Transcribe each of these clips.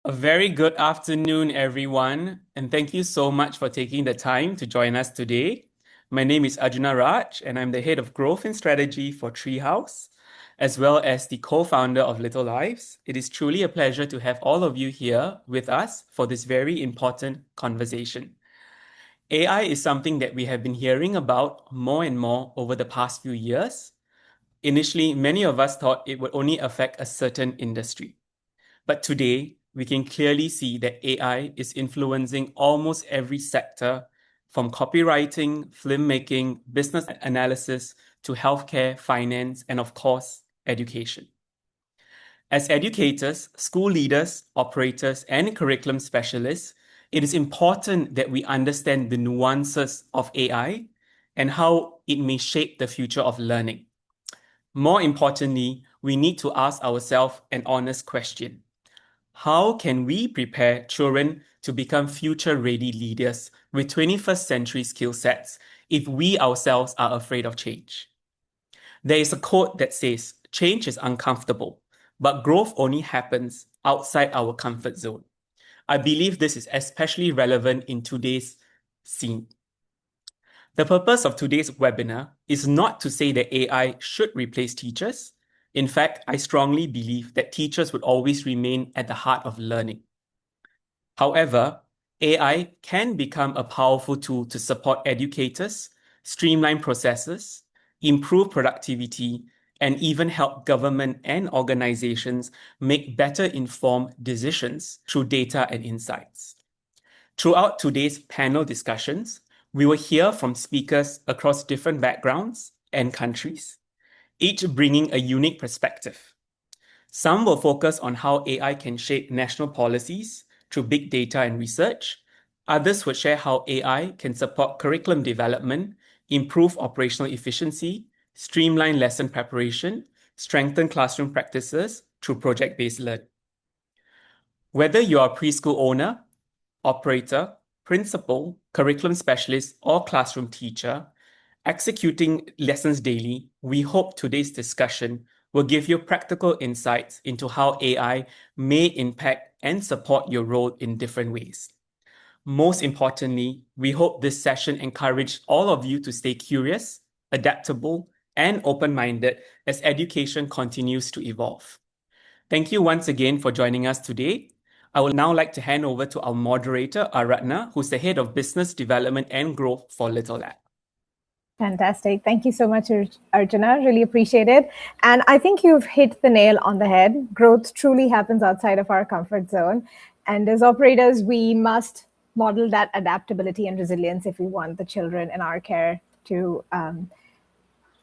A very good afternoon, everyone, and thank you so much for taking the time to join us today. My name is Arjuna Raj, and I'm the head of growth and strategy for Trehaus, as well as the co-founder of Little Lives. It is truly a pleasure to have all of you here with us for this very important conversation. AI is something that we have been hearing about more and more over the past few years. Initially, many of us thought it would only affect a certain industry. But today, we can clearly see that AI is influencing almost every sector, from copywriting, filmmaking, business analysis, to healthcare, finance, and of course, education. As educators, school leaders, operators, and curriculum specialists, it is important that we understand the nuances of AI and how it may shape the future of learning. More importantly, we need to ask ourselves an honest question. How can we prepare children to become future-ready leaders with 21st century skill sets if we ourselves are afraid of change? There is a quote that says, change is uncomfortable, but growth only happens outside our comfort zone. I believe this is especially relevant in today's scene. The purpose of today's webinar is not to say that AI should replace teachers. In fact, I strongly believe that teachers would always remain at the heart of learning. However, AI can become a powerful tool to support educators, streamline processes, improve productivity, and even help government and organizations make better informed decisions through data and insights. Throughout today's panel discussions, we will hear from speakers across different backgrounds and countries, each bringing a unique perspective. Some will focus on how AI can shape national policies through big data and research. Others will share how AI can support curriculum development, improve operational efficiency, streamline lesson preparation, strengthen classroom practices through project-based learning. Whether you are a preschool owner, operator, principal, curriculum specialist, or classroom teacher, executing lessons daily, we hope today's discussion will give you practical insights into how AI may impact and support your role in different ways. Most importantly, we hope this session encourages all of you to stay curious, adaptable, and open-minded as education continues to evolve. Thank you once again for joining us today. I would now like to hand over to our moderator, Aratna, who's the head of business development and growth for Little Lab. Fantastic. Thank you so much, Arjuna. Really appreciate it. And I think you've hit the nail on the head. Growth truly happens outside of our comfort zone. And as operators, we must model that adaptability and resilience if we want the children in our care to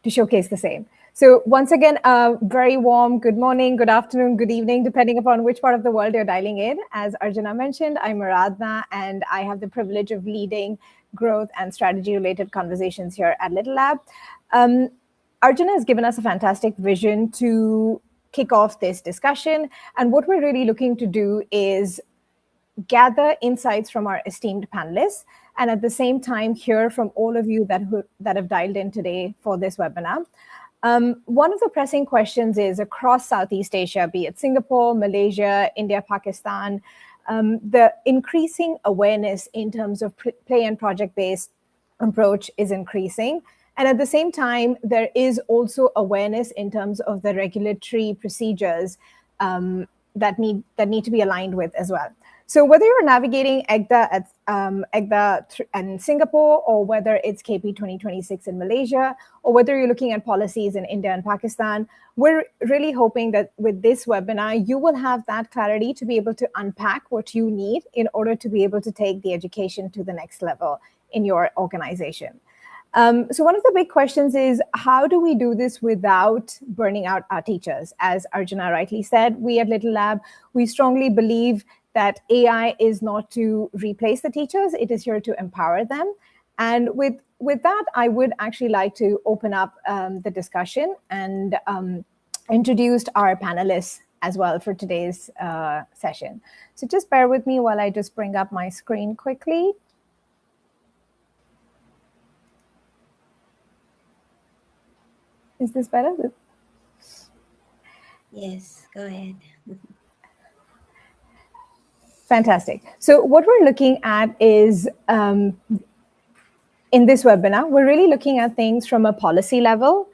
showcase the same. So once again, a very warm good morning, good afternoon, good evening, depending upon which part of the world you're dialing in. As Arjuna mentioned, I'm Aradhana, and I have the privilege of leading growth and strategy-related conversations here at Little Lab. Arjuna has given us a fantastic vision to kick off this discussion. And what we're really looking to do is gather insights from our esteemed panelists, and at the same time, hear from all of you that have dialed in today for this webinar. One of the pressing questions is across Southeast Asia, be it Singapore, Malaysia, India, Pakistan, the increasing awareness in terms of play and project-based approach is increasing. And at the same time, there is also awareness in terms of the regulatory procedures that need to be aligned with as well. So whether you're navigating ECCE in Singapore, or whether it's KP 2026 in Malaysia, or whether you're looking at policies in India and Pakistan, we're really hoping that with this webinar, you will have that clarity to be able to unpack what you need in order to be able to take the education to the next level in your organization. So one of the big questions is, how do we do this without burning out our teachers? As Arjuna rightly said, we at Little Lab, we strongly believe that AI is not to replace the teachers, it is here to empower them. And with that, I would actually like to open up the discussion and introduce our panelists as well for today's session. So just bear with me while I just bring up my screen quickly. Is this better? Yes, go ahead. Fantastic. So what we're looking at is, in this webinar, we're really looking at things from a policy level,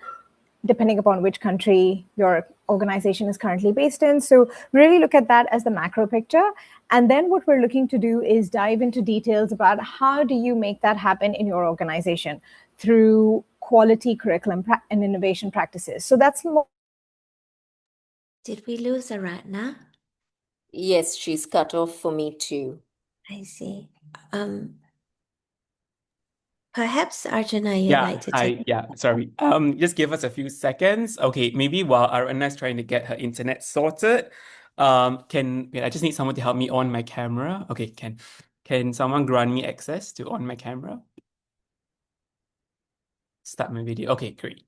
depending upon which country your organization is currently based in. So really look at that as the macro picture. And then what we're looking to do is dive into details about how do you make that happen in your organization through quality curriculum and innovation practices. So that's more. Did we lose Aratna? Yes, she's cut off for me too. I see. Perhaps Arjuna, you'd like to take. Sorry. Just give us a few seconds. Okay, maybe while Arana is trying to get her internet sorted, I just need someone to help me on my camera. Okay, can someone grant me access to on my camera? Start my video. Okay, great.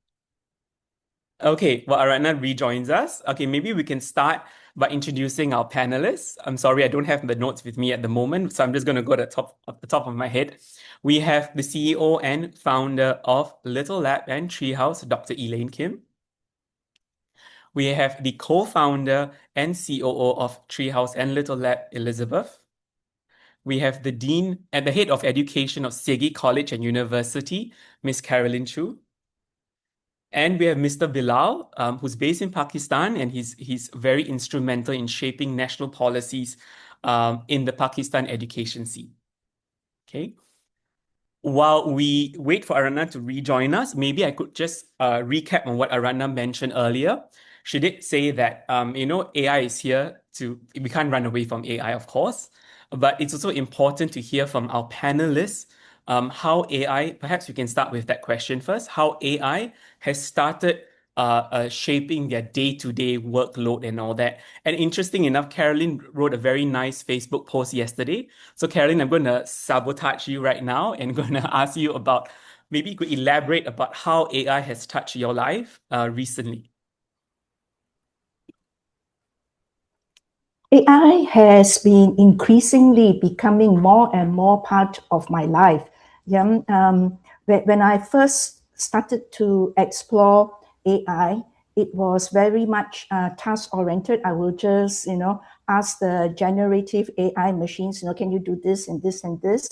Okay, well, Arana rejoins us. Okay, maybe we can start by introducing our panelists. I'm sorry, I don't have the notes with me at the moment, so I'm just going to go to the top of my head. We have the CEO and founder of Little Lab and Trehaus, Dr. Elaine Kim. We have the co-founder and COO of Trehaus and Little Lab, Elizabeth. We have the Dean and the Head of Education of SEGi College and University, Ms. Carolyn Chu. And we have Mr. Bilal, who's based in Pakistan, and he's very instrumental in shaping national policies in the Pakistan education scene. Okay. While we wait for Arana to rejoin us, maybe I could just recap on what Arana mentioned earlier. She did say that AI is here we can't run away from AI, of course, but it's also important to hear from our panelists how AI, perhaps we can start with that question first, how AI has started shaping their day-to-day workload and all that. And interesting enough, Carolyn wrote a very nice Facebook post yesterday. So Carolyn, I'm going to sabotage you right now and going to ask you about, maybe you could elaborate about how AI has touched your life recently. AI has been increasingly becoming more and more part of my life. When I first started to explore AI, it was very much task-oriented. I will just, ask the generative AI machines, can you do this and this and this?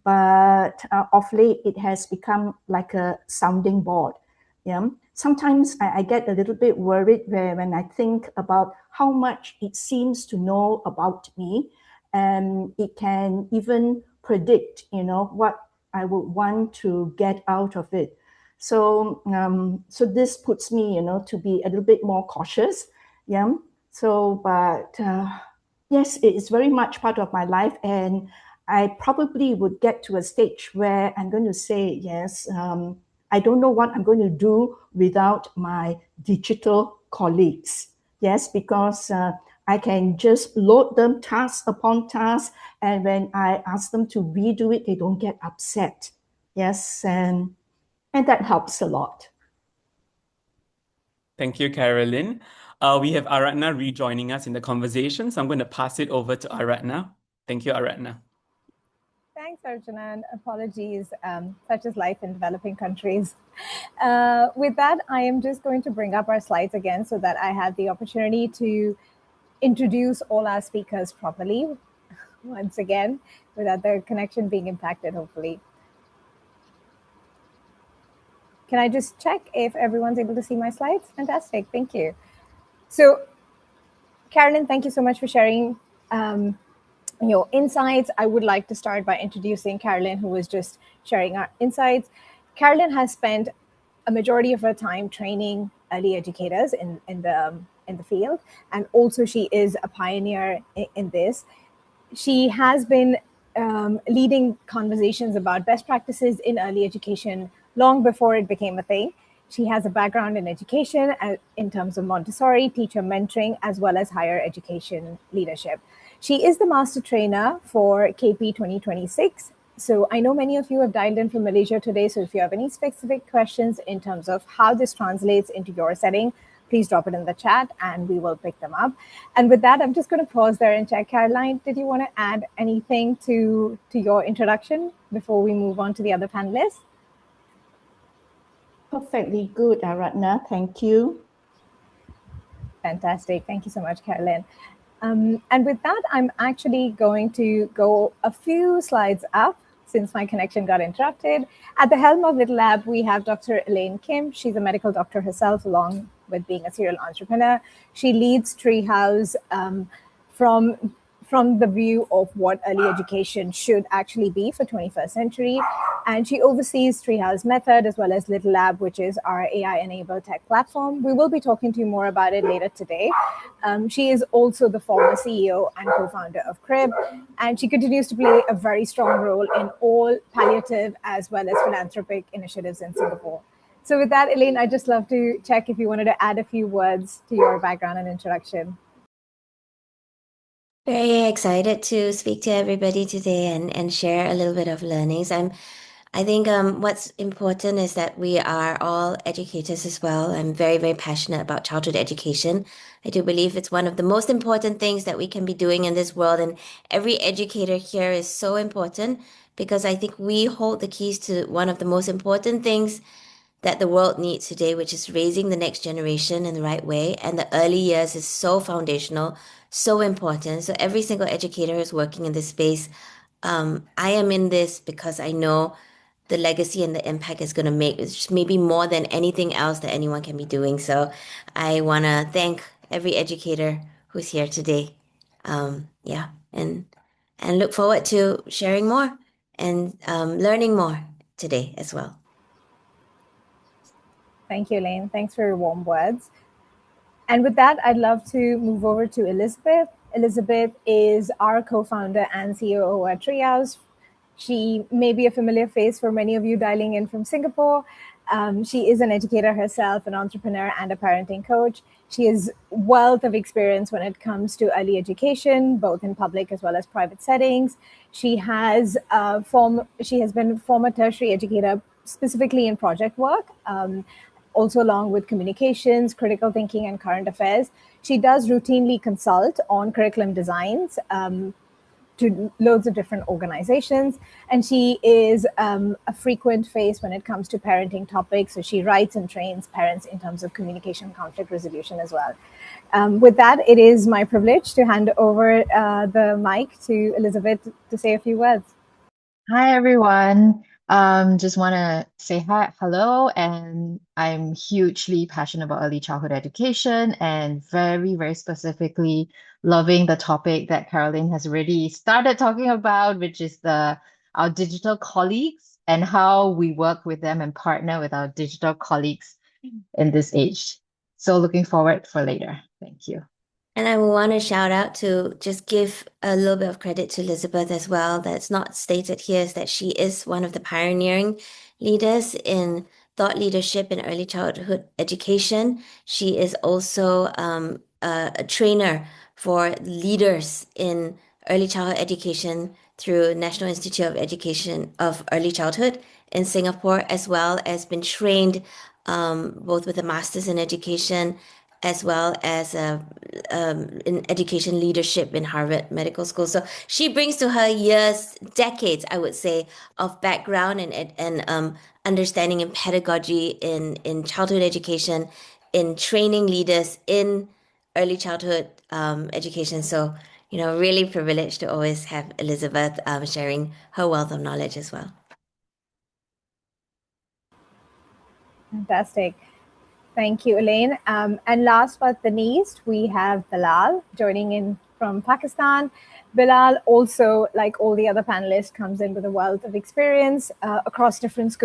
But of late, it has become like a sounding board. Sometimes I get a little bit worried when I think about how much it seems to know about me, and it can even predict, what I would want to get out of it. So, so this puts me, to be a little bit more cautious. So, but yes, it is very much part of my life, and I probably would get to a stage where I'm going to say, yes, I don't know what I'm going to do without my digital colleagues. Yes, because I can just load them task upon task, and when I ask them to redo it, they don't get upset. Yes, and that helps a lot. Thank you, Carolyn. We have Aratna rejoining us in the conversation, so I'm going to pass it over to Aratna. Thank you, Aratna. Thanks, Arjuna, and apologies, such as life in developing countries. With that, I am just going to bring up our slides again so that I have the opportunity to introduce all our speakers properly once again, without the connection being impacted, hopefully. Can I just check if everyone's able to see my slides? Fantastic, thank you. So, Carolyn, thank you so much for sharing your insights. I would like to start by introducing Carolyn, who was just sharing our insights. Carolyn has spent a majority of her time training early educators in the field, and also she is a pioneer in this. She has been leading conversations about best practices in early education long before it became a thing. She has a background in education in terms of Montessori, teacher mentoring, as well as higher education leadership. She is the master trainer for KP 2026. So I know many of you have dialed in from Malaysia today. So if you have any specific questions in terms of how this translates into your setting, please drop it in the chat and we will pick them up. And with that, I'm just going to pause there and check. Caroline, did you want to add anything to your introduction before we move on to the other panelists? Perfectly good, Aratna. Thank you. Fantastic. Thank you so much, Carolyn. And with that, I'm actually going to go a few slides up since my connection got interrupted. At the helm of Little Lab, we have Dr. Elaine Kim. She's a medical doctor herself, along with being a serial entrepreneur. She leads Trehaus from the view of what early education should actually be for 21st century. And she oversees Trehaus Method as well as Little Lab, which is our AI-enabled tech platform. We will be talking to you more about it later today. She is also the former CEO and co-founder of Crib, and she continues to play a very strong role in all palliative as well as philanthropic initiatives in Singapore. So with that, Elaine, I'd just love to check if you wanted to add a few words to your background and introduction. Very excited to speak to everybody today and share a little bit of learnings. I think what's important is that we are all educators as well. I'm very, very passionate about childhood education. I do believe it's one of the most important things that we can be doing in this world. And every educator here is so important because I think we hold the keys to one of the most important things that the world needs today, which is raising the next generation in the right way. And the early years is so foundational, so important. So every single educator is working in this space. I am in this because I know the legacy and the impact is going to make maybe more than anything else that anyone can be doing. So I want to thank every educator who's here today. Yeah, and look forward to sharing more and learning more today as well. Thank you, Elaine. Thanks for your warm words. And with that, I'd love to move over to Elizabeth. Elizabeth is our co-founder and CEO at Trehaus. She may be a familiar face for many of you dialing in from Singapore. She is an educator herself, an entrepreneur, and a parenting coach. She has wealth of experience when it comes to early education, both in public as well as private settings. She has been former tertiary educator, specifically in project work, also along with communications, critical thinking, and current affairs. She does routinely consult on curriculum designs to loads of different organizations. And she is a frequent face when it comes to parenting topics. So she writes and trains parents in terms of communication, conflict resolution as well. With that, it is my privilege to hand over the mic to Elizabeth to say a few words. Hi, everyone. Just want to say hello, and I'm hugely passionate about early childhood education and very, very specifically loving the topic that Carolyn has already started talking about, which is our digital colleagues and how we work with them and partner with our digital colleagues in this age. So looking forward for later. Thank you. And I want to shout out to just give a little bit of credit to Elizabeth as well. That's not stated here is that she is one of the pioneering leaders in thought leadership in early childhood education. She is also a trainer for leaders in early childhood education through National Institute of Education of Early Childhood in Singapore, as well as been trained both with a master's in education as well as in education leadership in Harvard Medical School. So she brings to her years, decades, I would say, of background and understanding and pedagogy in childhood education, in training leaders in early childhood education. So, really privileged to always have Elizabeth sharing her wealth of knowledge as well. Fantastic. Thank you, Elaine. And last but the least, we have Bilal joining in from Pakistan. Bilal also, like all the other panelists, comes in with a wealth of experience across different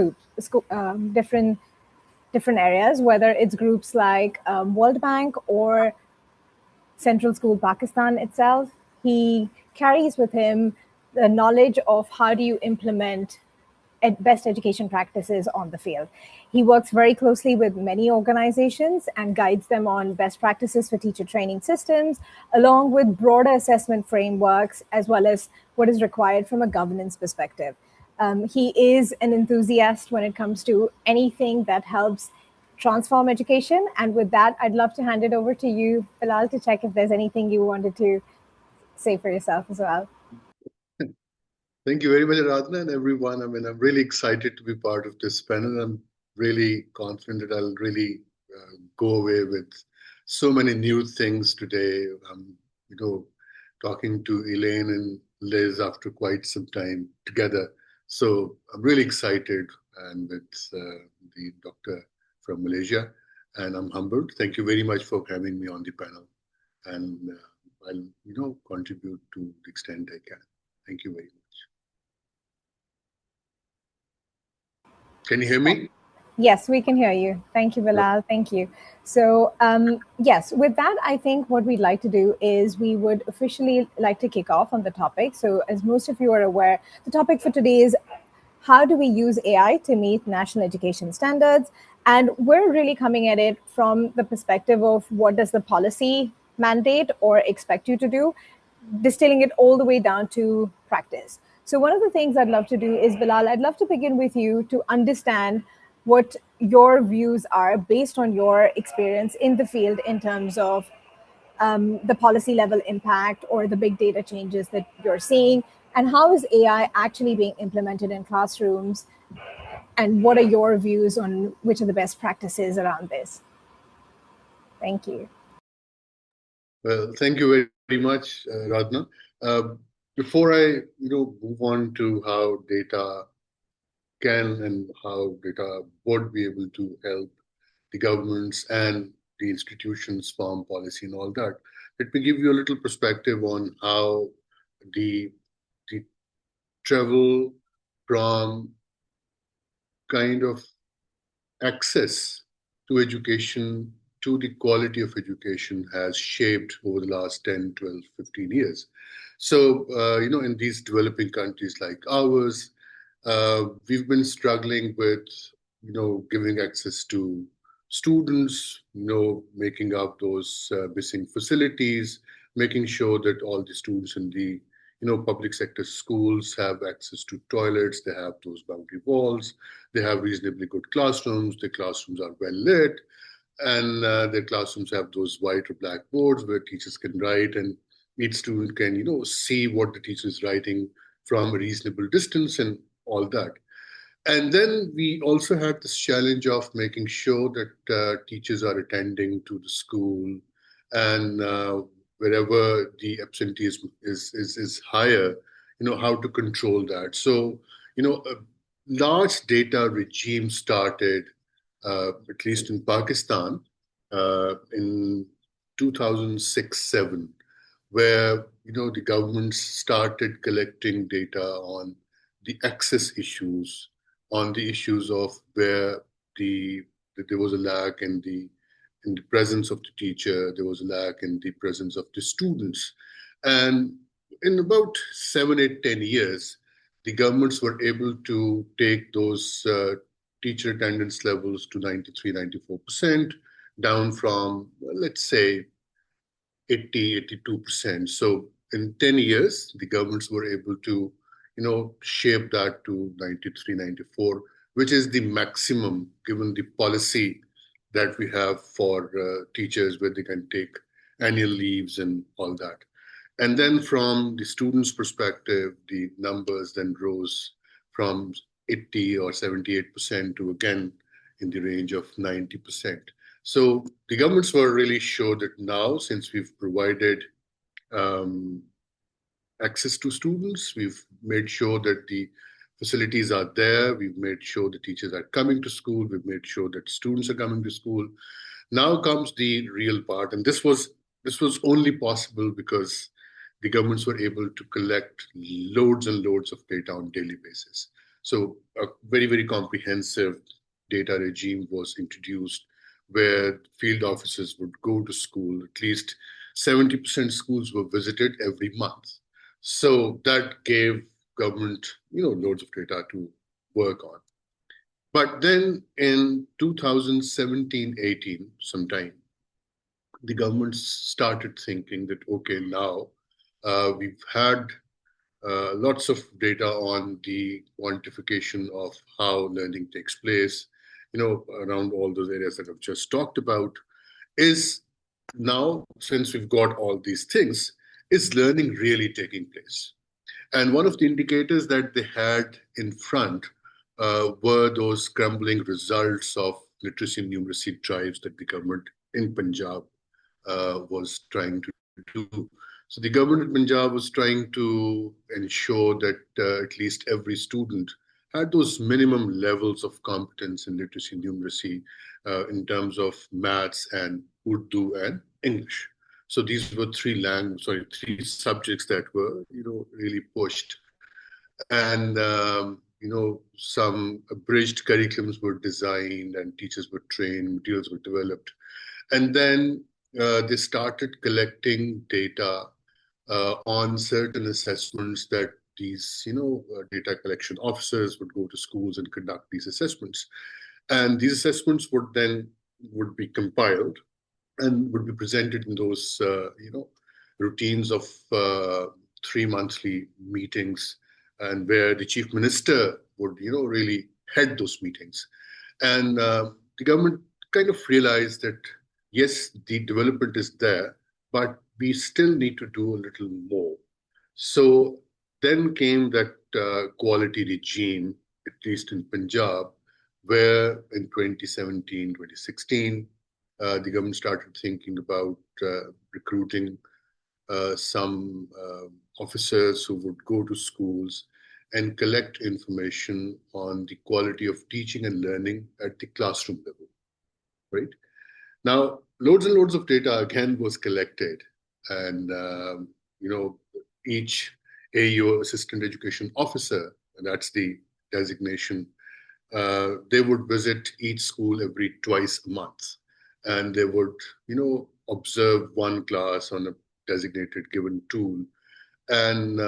different areas, whether it's groups like World Bank or Central School Pakistan itself. He carries with him the knowledge of how do you implement best education practices on the field. He works very closely with many organizations and guides them on best practices for teacher training systems, along with broader assessment frameworks, as well as what is required from a governance perspective. He is an enthusiast when it comes to anything that helps transform education. And with that, I'd love to hand it over to you, Bilal, to check if there's anything you wanted to say for yourself as well. Thank you very much, Aradhana, and everyone. I mean, I'm really excited to be part of this panel. I'm really confident that I'll really go away with so many new things today. I'm talking to Elaine and Liz after quite some time together. So I'm really excited and with the doctor from Malaysia, and I'm humbled. Thank you very much for having me on the panel, and I'll contribute to the extent I can. Thank you very much. Can you hear me? Yes, we can hear you. Thank you, Bilal. Thank you. So yes, with that, I think what we'd like to do is we would officially like to kick off on the topic. So as most of you are aware, the topic for today is how do we use AI to meet national education standards? And we're really coming at it from the perspective of what does the policy mandate or expect you to do, distilling it all the way down to practice. So one of the things I'd love to do is, Bilal, I'd love to begin with you to understand what your views are based on your experience in the field in terms of the policy level impact or the big data changes that you're seeing, and how is AI actually being implemented in classrooms, and what are your views on which are the best practices around this? Thank you. Well, thank you very much, Radna. Before I move on to how data can and how data would be able to help the governments and the institutions form policy and all that, let me give you a little perspective on how the travel from kind of access to education to the quality of education has shaped over the last 10, 12, 15 years. So, in these developing countries like ours, we've been struggling with, giving access to students, making up those missing facilities, making sure that all the students in the, public sector schools have access to toilets, they have those boundary walls, they have reasonably good classrooms, the classrooms are well lit, and their classrooms have those white or black boards where teachers can write and each student can, see what the teacher is writing from a reasonable distance and all that. And then we also had this challenge of making sure that teachers are attending to the school, and wherever the absenteeism is higher, how to control that. So, a large data regime started, at least in Pakistan, in 2006-07, where the government started collecting data on the access issues, on the issues of where there was a lack in the presence of the teacher, there was a lack in the presence of the students. And in about 7, 8, 10 years, the governments were able to take those teacher attendance levels to 93, 94%, down from, let's say, 80, 82%. So in 10 years, the governments were able to, shape that to 93, 94, which is the maximum given the policy that we have for teachers where they can take annual leaves and all that. And then from the students' perspective, the numbers then rose from 80 or 78% to again in the range of 90%. So the governments were really sure that now, since we've provided access to students, we've made sure that the facilities are there, we've made sure the teachers are coming to school, we've made sure that students are coming to school. Now comes the real part, and this was only possible because the governments were able to collect loads and loads of data on a daily basis. So a very, very comprehensive data regime was introduced where field officers would go to school. At least 70% schools were visited every month. So that gave government, loads of data to work on. But then in 2017-18, sometime, the government started thinking that, okay, now we've had lots of data on the quantification of how learning takes place, around all those areas that I've just talked about. Is now, since we've got all these things, is learning really taking place? And one of the indicators that they had in front were those crumbling results of literacy and numeracy drives that the government in Punjab was trying to do. So the government of Punjab was trying to ensure that at least every student had those minimum levels of competence in literacy and numeracy in terms of maths and Urdu and English. So these were three subjects that were, really pushed. And, some abridged curriculums were designed and teachers were trained, materials were developed. And then they started collecting data on certain assessments that these, data collection officers would go to schools and conduct these assessments. And these assessments would be compiled and would be presented in those, routines of 3 monthly meetings, and where the chief minister would, really head those meetings. And the government kind of realized that, yes, the development is there, but we still need to do a little more. So then came that quality regime, at least in Punjab, where in 2017, 2016, the government started thinking about recruiting some officers who would go to schools and collect information on the quality of teaching and learning at the classroom level, right? Now, loads and loads of data again was collected, and each AEO, Assistant Education Officer, and that's the designation, they would visit each school every twice a month, and they would, observe one class on a designated given tool, and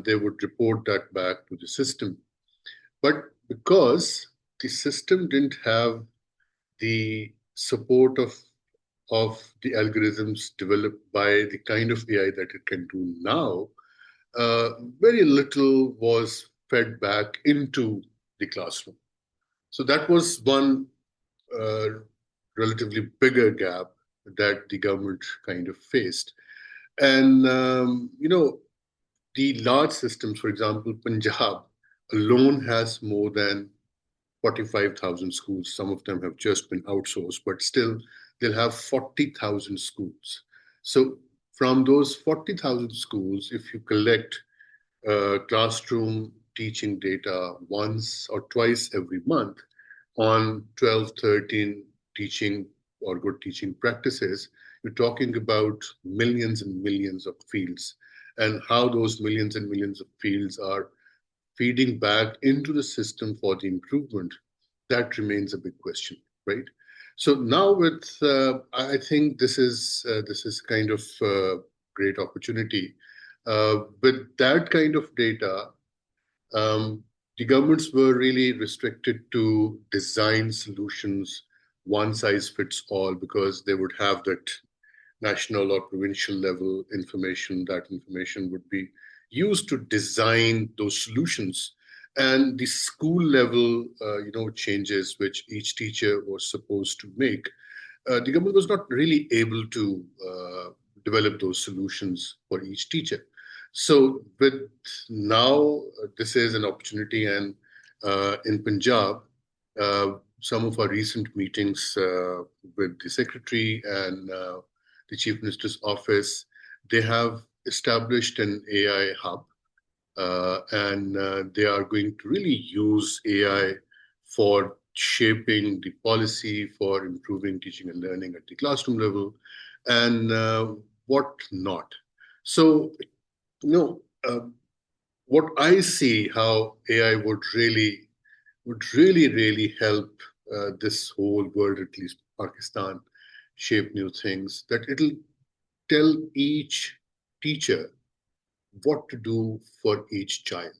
they would report that back to the system. But because the system didn't have the support of the algorithms developed by the kind of AI that it can do now, very little was fed back into the classroom. So that was one relatively bigger gap that the government kind of faced. And, the large systems, for example, Punjab alone has more than 45,000 schools. Some of them have just been outsourced, but still they'll have 40,000 schools. So from those 40,000 schools, if you collect classroom teaching data once or twice every month on 12, 13 teaching or good teaching practices, you're talking about millions and millions of fields, and how those millions and millions of fields are feeding back into the system for the improvement, that remains a big question, right? So now with, I think this is kind of a great opportunity. With that kind of data, the governments were really restricted to design solutions, one size fits all, because they would have that national or provincial level information. That information would be used to design those solutions, and the school level, changes which each teacher was supposed to make. The government was not really able to develop those solutions for each teacher. So with now, this is an opportunity, and in Punjab, some of our recent meetings with the secretary and the chief minister's office, they have established an AI hub, and they are going to really use AI for shaping the policy for improving teaching and learning at the classroom level, and what not. So, what I see how AI would really help this whole world, at least Pakistan, shape new things, that it'll tell each teacher what to do for each child.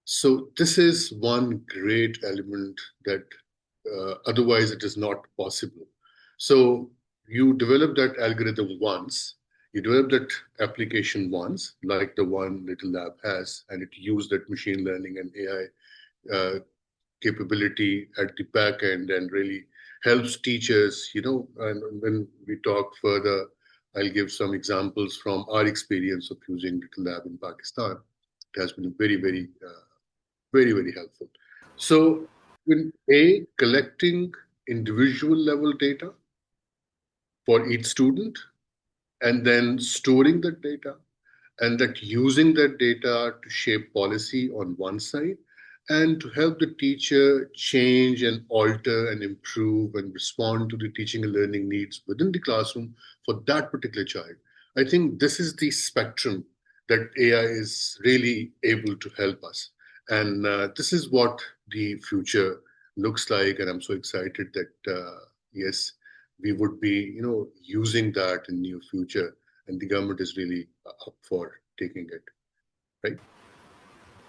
So this is one great element that otherwise it is not possible. So you develop that algorithm once, you develop that application once, like the one Little Lab has, and it used that machine learning and AI capability at the back end and really helps teachers, and when we talk further, I'll give some examples from our experience of using Little Lab in Pakistan. It has been very, very, very helpful. So in collecting individual level data for each student, and then storing that data, and that using that data to shape policy on one side, and to help the teacher change and alter and improve and respond to the teaching and learning needs within the classroom for that particular child. I think this is the spectrum that AI is really able to help us. And this is what the future looks like. And I'm so excited that, yes, we would be, using that in near future. And the government is really up for taking it, right?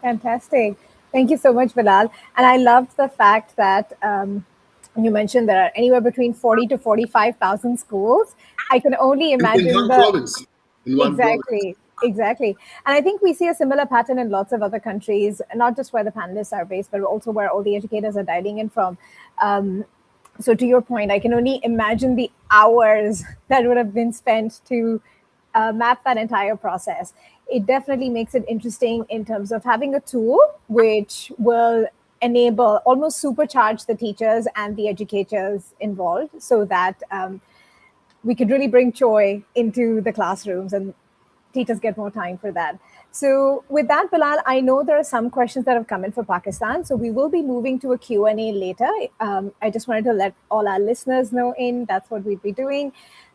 Fantastic. Thank you so much, Bilal. And I loved the fact that you mentioned there are anywhere between 40 to 45,000 schools. I can only In imagine one the province. In one province. exactly. And I think we see a similar pattern in lots of other countries, not just where the panelists are based, but also where all the educators are dialing in from. So to your point, I can only imagine the hours that would have been spent to map that entire process. It definitely makes it interesting in terms of having a tool which will enable, almost supercharge the teachers and the educators involved so that we could really bring joy into the classrooms and teachers get more time for that. So with that, Bilal, I know there are some questions that have come in for Pakistan. So we will be moving to a Q&A later. I just wanted to let all our listeners know that's what we'd be doing.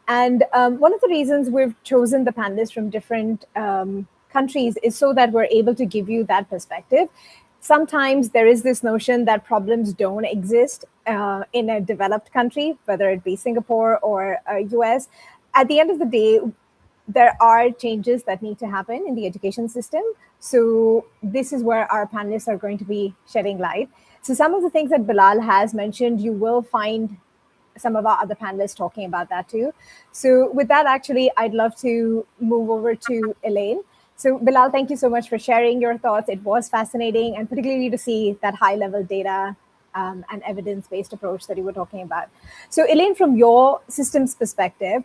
And one of the reasons we've chosen the panelists from different countries is so that we're able to give you that perspective. Sometimes there is this notion that problems don't exist in a developed country, whether it be Singapore or US. At the end of the day, there are changes that need to happen in the education system. So this is where our panelists are going to be shedding light. So some of the things that Bilal has mentioned, you will find some of our other panelists talking about that too. So with that, actually, I'd love to move over to Elaine. So Bilal, thank you so much for sharing your thoughts. It was fascinating, and particularly to see that high-level data and evidence-based approach that you were talking about. So Elaine, from your systems perspective,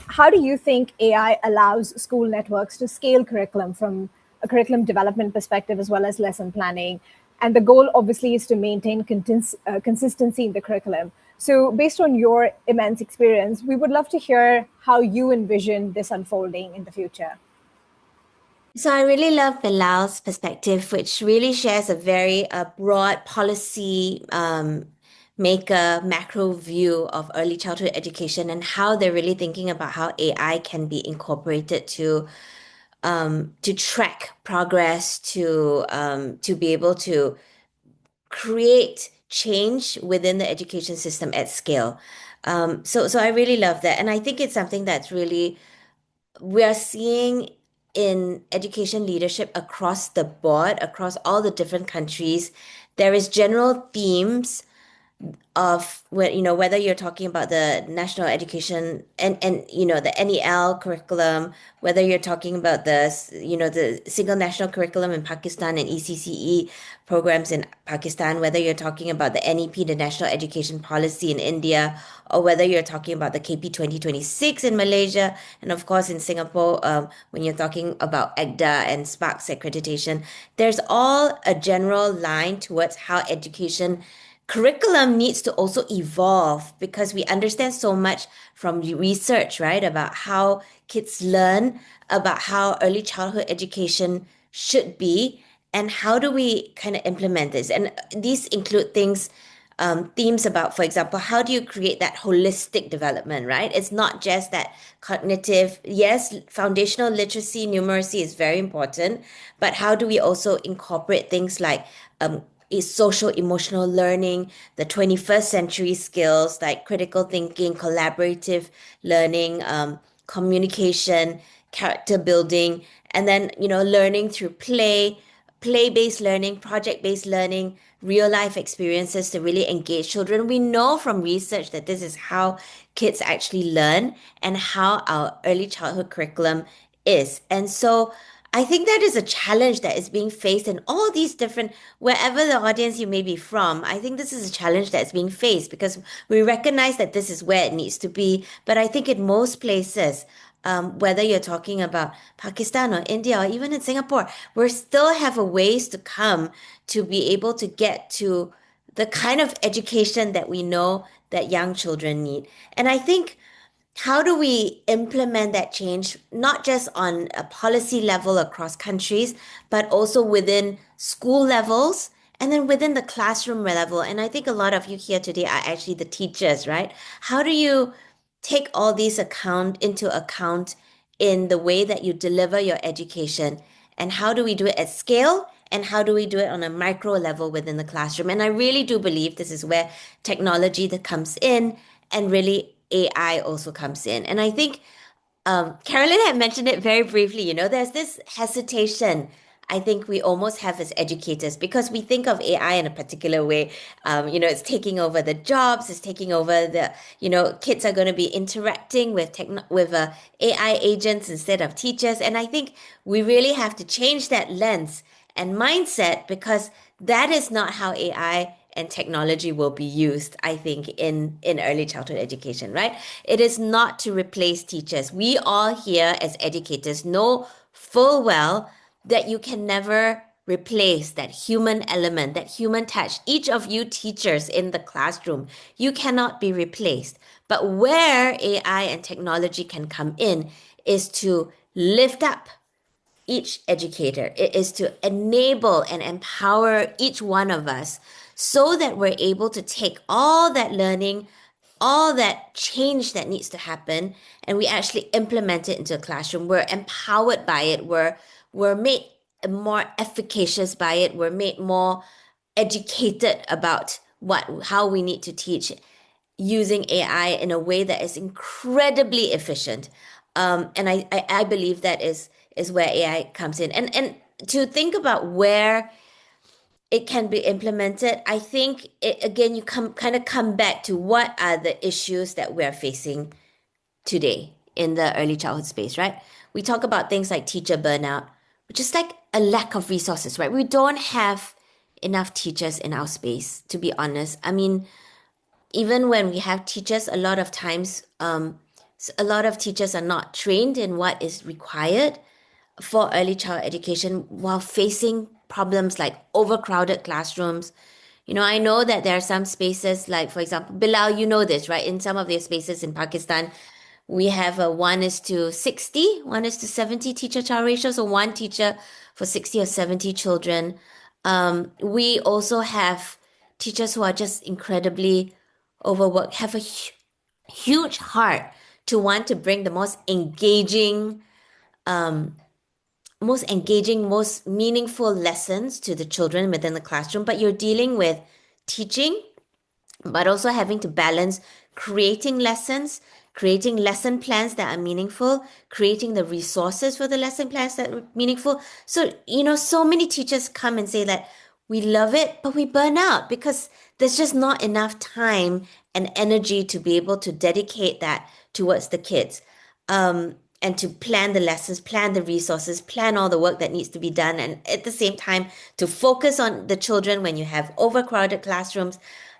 how do you think AI allows school networks to scale curriculum from a curriculum development perspective as well as lesson planning? And the goal obviously is to maintain consistency in the curriculum. So based on your immense experience, we would love to hear how you envision this unfolding in the future. So I really love Bilal's perspective, which really shares a very broad policy maker macro view of early childhood education and how they're really thinking about how AI can be incorporated to track progress, to be able to create change within the education system at scale. So I really love that, and I think it's something that's really we are seeing in education leadership across the board, across all the different countries. There is general themes of whether you're talking about the national education and the NEL curriculum, whether you're talking about the single national curriculum in Pakistan and ECCE programs in Pakistan, whether you're talking about the NEP, the National Education Policy in India, or whether you're talking about the KP 2026 in Malaysia, and of course in Singapore, when you're talking about EGDA and Sparks accreditation, there's all a general line towards how education curriculum needs to also evolve because we understand so much from research, right, about how kids learn, about how early childhood education should be, and how do we kind of implement this. And these include themes about, for example, how do you create that holistic development, right? It's not just that cognitive, yes, foundational literacy, numeracy is very important, but how do we also incorporate things like is social emotional learning, the 21st century skills like critical thinking, collaborative learning, communication, character building, and then, learning through play-based learning, project-based learning, real life experiences to really engage children. We know from research that this is how kids actually learn and how our early childhood curriculum is. And so I think that is a challenge that is being faced in all these different, wherever the audience you may be from. I think this is a challenge that's being faced because we recognize that this is where it needs to be. But I think in most places, whether you're talking about Pakistan or India or even in Singapore, we still have a ways to come to be able to get to the kind of education that we know that young children need. And I think how do we implement that change, not just on a policy level across countries, but also within school levels and then within the classroom level? And I think a lot of you here today are actually the teachers, right? How do you take all these into account in the way that you deliver your education? And how do we do it at scale? And how do we do it on a micro level within the classroom? And I really do believe this is where technology that comes in and really AI also comes in. And I think Carolyn had mentioned it very briefly. There's this hesitation I think we almost have as educators because we think of AI in a particular way. It's taking over the jobs, it's taking over kids are going to be interacting with AI agents instead of teachers. And I think we really have to change that lens and mindset because that is not how AI and technology will be used, I think, in early childhood education, right? It is not to replace teachers. We all here as educators know full well that you can never replace that human element, that human touch. Each of you teachers in the classroom, you cannot be replaced. But where AI and technology can come in is to lift up each educator. It is to enable and empower each one of us so that we're able to take all that learning, all that change that needs to happen, and we actually implement it into a classroom. We're empowered by it. We're made more efficacious by it. We're made more educated about how we need to teach using AI in a way that is incredibly efficient. And I believe that is where AI comes in. And to think about where it can be implemented, I think again you kind of come back to what are the issues that we're facing today in the early childhood space, right? We talk about things like teacher burnout, which is like a lack of resources, right? We don't have enough teachers in our space, to be honest. I mean, even when we have teachers, a lot of times, a lot of teachers are not trained in what is required for early child education while facing problems like overcrowded classrooms. I know that there are some spaces like, for example, Bilal, you know this, right? In some of their spaces in Pakistan, we have a 1:60, 1:70 teacher-child ratio, so one teacher for 60 or 70 children. We also have teachers who are just incredibly overworked, have a huge heart to want to bring the most meaningful lessons to the children within the classroom, but you're dealing with teaching, but also having to balance creating lessons, creating lesson plans that are meaningful, creating the resources for the lesson plans that are meaningful. So, so many teachers come and say that we love it, but we burn out because there's just not enough time and energy to be able to dedicate that towards the kids. And to plan the lessons, plan the resources, plan all the work that needs to be done, and at the same time to focus on the children when you have overcrowded classrooms,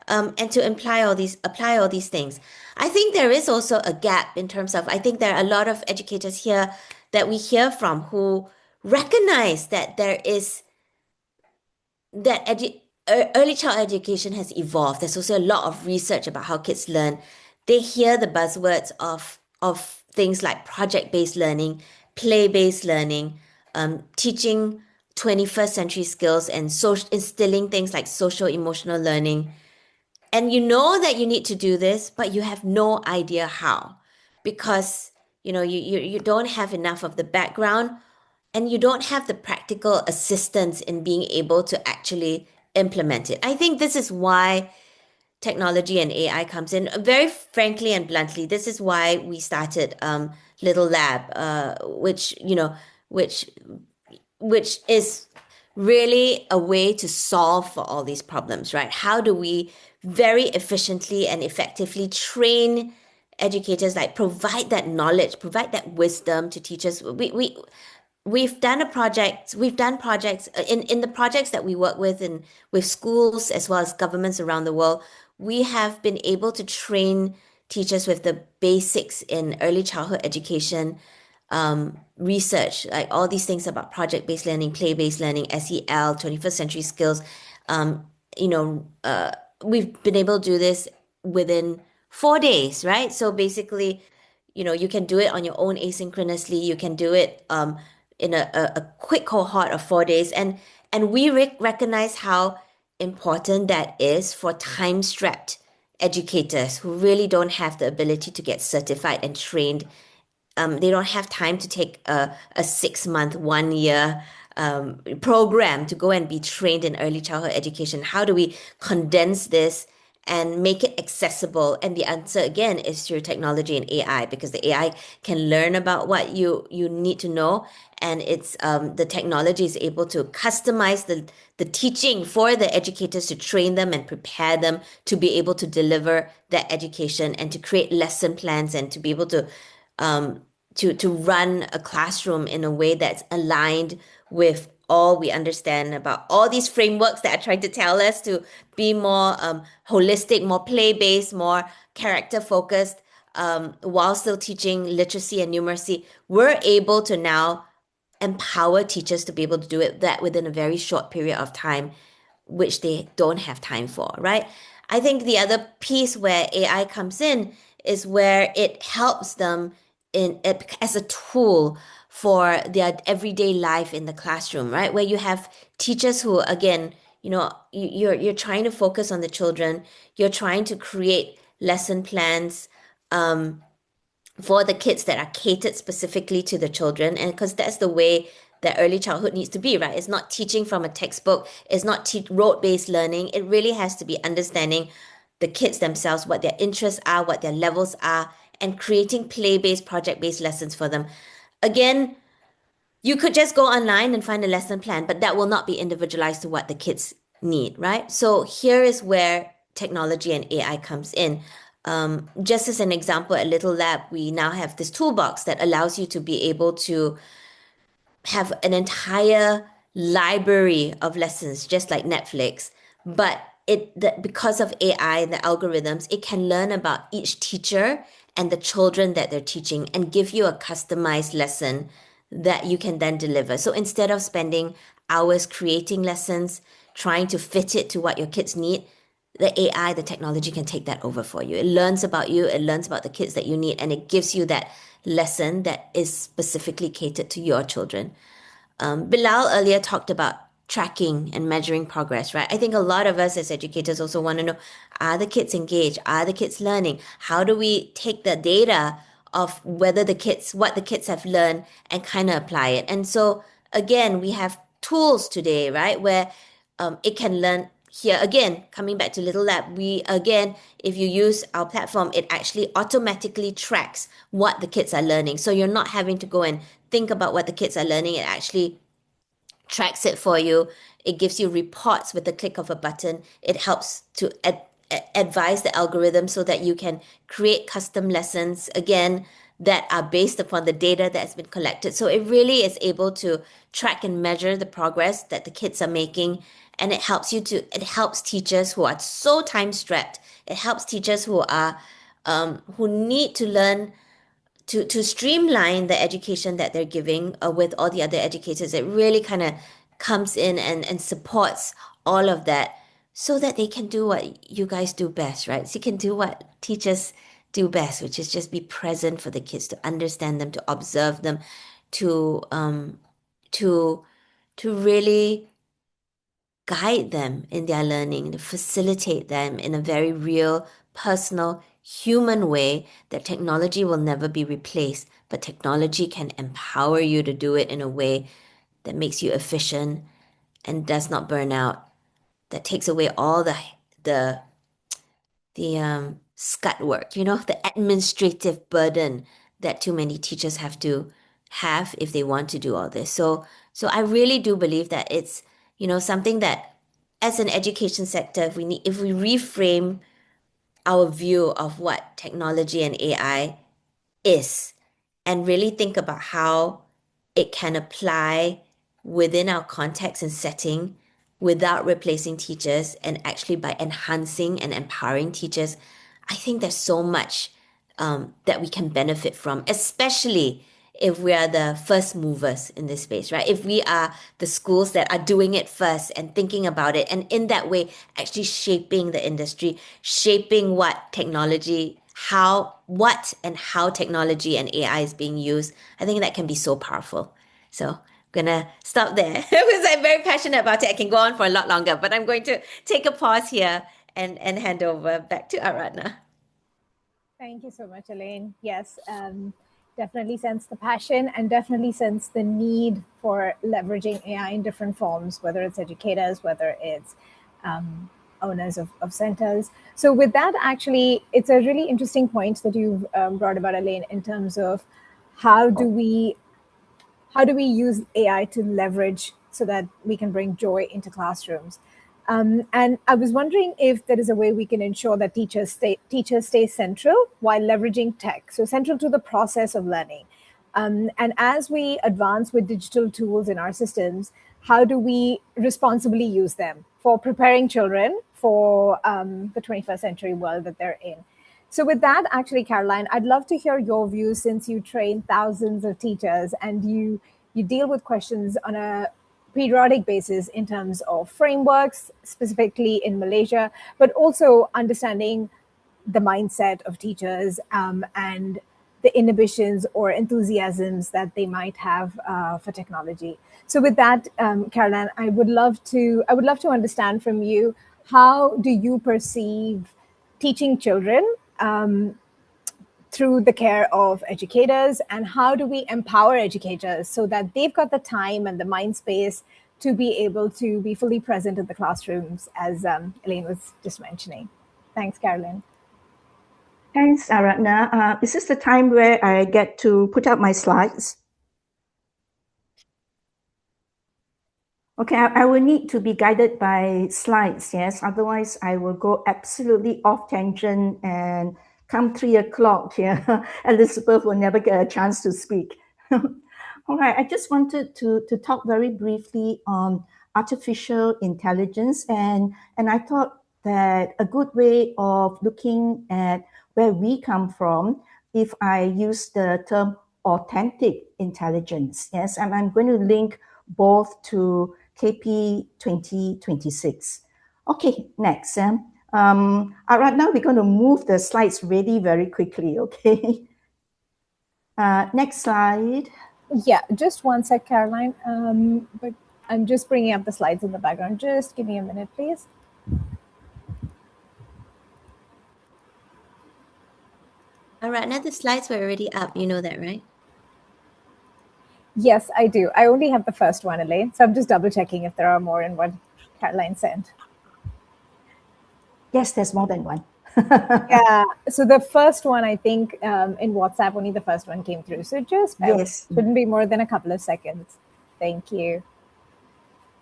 and to apply all these things. I think there is also a gap in terms of, I think there are a lot of educators here that we hear from who recognize that there is that early child education has evolved. There's also a lot of research about how kids learn. They hear the buzzwords of things like project-based learning, play-based learning, teaching 21st century skills, and instilling things like social emotional learning. And you know that you need to do this, but you have no idea how, because you don't have enough of the background and you don't have the practical assistance in being able to actually implement it. I think this is why technology and AI comes in. Very frankly and bluntly, this is why we started Little Lab, which which is really a way to solve for all these problems, right? How do we very efficiently and effectively train educators, like provide that knowledge, provide that wisdom to teachers? We've done projects in the projects that we work with schools as well as governments around the world. We have been able to train teachers with the basics in early childhood education, research, like all these things about project-based learning, play-based learning, SEL, 21st century skills. Um, we've been able to do this within 4 days, right? So basically, you can do it on your own asynchronously. You can do it in a quick cohort of 4 days. And we recognize how important that is for time-strapped educators who really don't have the ability to get certified and trained. They don't have time to take a 6 month, 1 year program to go and be trained in early childhood education. How do we condense this and make it accessible? And the answer again is through technology and AI, because the AI can learn about what you need to know, and it's the technology is able to customize the teaching for the educators to train them and prepare them to be able to deliver that education and to create lesson plans and to be able to run a classroom in a way that's aligned with all we understand about all these frameworks that are trying to tell us to be more holistic, more play-based, more character-focused, while still teaching literacy and numeracy. We're able to now empower teachers to be able to do that within a very short period of time, which they don't have time for, right? I think the other piece where AI comes in is where it helps them as a tool for their everyday life in the classroom, right? Where you have teachers who, again, you're trying to focus on the children, you're trying to create lesson plans for the kids that are catered specifically to the children, and because that's the way that early childhood needs to be, right? It's not teaching from a textbook, it's not rote-based learning. It really has to be understanding the kids themselves, what their interests are, what their levels are, and creating play-based, project-based lessons for them. Again, you could just go online and find a lesson plan, but that will not be individualized to what the kids need, right? So here is where technology and AI comes in. Just as an example, at Little Lab, we now have this toolbox that allows you to be able to have an entire library of lessons, just like Netflix. But because of AI and the algorithms, it can learn about each teacher and the children that they're teaching and give you a customized lesson that you can then deliver. So instead of spending hours creating lessons, trying to fit it to what your kids need, the AI, the technology can take that over for you. It learns about you, it learns about the kids that you need, and it gives you that lesson that is specifically catered to your children. Bilal earlier talked about tracking and measuring progress, right? I think a lot of us as educators also want to know, are the kids engaged? Are the kids learning? How do we take the data of what the kids have learned and kind of apply it? And so again, we have tools today, right, where it can learn. Here again, coming back to Little Lab, if you use our platform, it actually automatically tracks what the kids are learning. So you're not having to go and think about what the kids are learning. It actually tracks it for you. It gives you reports with the click of a button. It helps to advise the algorithm so that you can create custom lessons, again, that are based upon the data that's been collected. So it really is able to track and measure the progress that the kids are making. And it helps teachers who are so time strapped. It helps teachers who need to learn to streamline the education that they're giving with all the other educators. It really kind of comes in and supports all of that so that they can do what you guys do best, right? So you can do what teachers do best, which is just be present for the kids, to understand them, to observe them, to really guide them in their learning, to facilitate them in a very real, personal, human way that technology will never be replaced, but technology can empower you to do it in a way that makes you efficient and does not burn out, that takes away all the scut work, the administrative burden that too many teachers have to have if they want to do all this. So I really do believe that it's, something that as an education sector, if we reframe our view of what technology and AI is and really think about how it can apply within our context and setting without replacing teachers, and actually by enhancing and empowering teachers, I think there's so much that we can benefit from, especially if we are the first movers in this space, right? If we are the schools that are doing it first and thinking about it, and in that way, actually shaping the industry, shaping what technology what and how technology and AI is being used, I think that can be so powerful. So I'm gonna stop there because I'm very passionate about it. I can go on for a lot longer, but I'm going to take a pause here and hand over back to Aradhana. Thank you so much, Elaine. Yes, definitely sense the passion and definitely sense the need for leveraging AI in different forms, whether it's educators, whether it's owners of centers. So with that, actually, it's a really interesting point that you've brought about, Elaine, in terms of how do we use AI to leverage so that we can bring joy into classrooms. And I was wondering if there is a way we can ensure that teachers stay central while leveraging tech, so central to the process of learning. And as we advance with digital tools in our systems, how do we responsibly use them for preparing children for the 21st century world that they're in? So with that, actually, Caroline, I'd love to hear your views since you train thousands of teachers and you deal with questions on a periodic basis in terms of frameworks, specifically in Malaysia, but also understanding the mindset of teachers and the inhibitions or enthusiasms that they might have for technology. So with that, Caroline, I would love to understand from you, how do you perceive teaching children through the care of educators, and how do we empower educators so that they've got the time and the mind space to be able to be fully present in the classrooms, as Elaine was just mentioning? Thanks, Carolyn. Thanks, Aradhana. Is this the time where I get to put up my slides? Okay, I will need to be guided by slides, yes. Otherwise, I will go absolutely off tangent, and come 3 o'clock here, Elizabeth will never get a chance to speak. All right, I just wanted to talk very briefly on artificial intelligence, and I thought that a good way of looking at where we come from, if I use the term authentic intelligence, yes, and I'm going to link both to KP 2026. Okay, next. Right now we're going to move the slides really very quickly, okay? Next slide. Yeah, just one sec, Caroline. But I'm just bringing up the slides in the background. Just give me a minute, please. Aradhana, the slides were already up. You know that, right? Yes, I do. I only have the first one, Elaine. So I'm just double checking if there are more in what Caroline sent. Yes, there's more than one. Yeah, so the first one, I think in WhatsApp, only the first one came through. So just Yes. shouldn't be more than a couple of seconds. Thank you.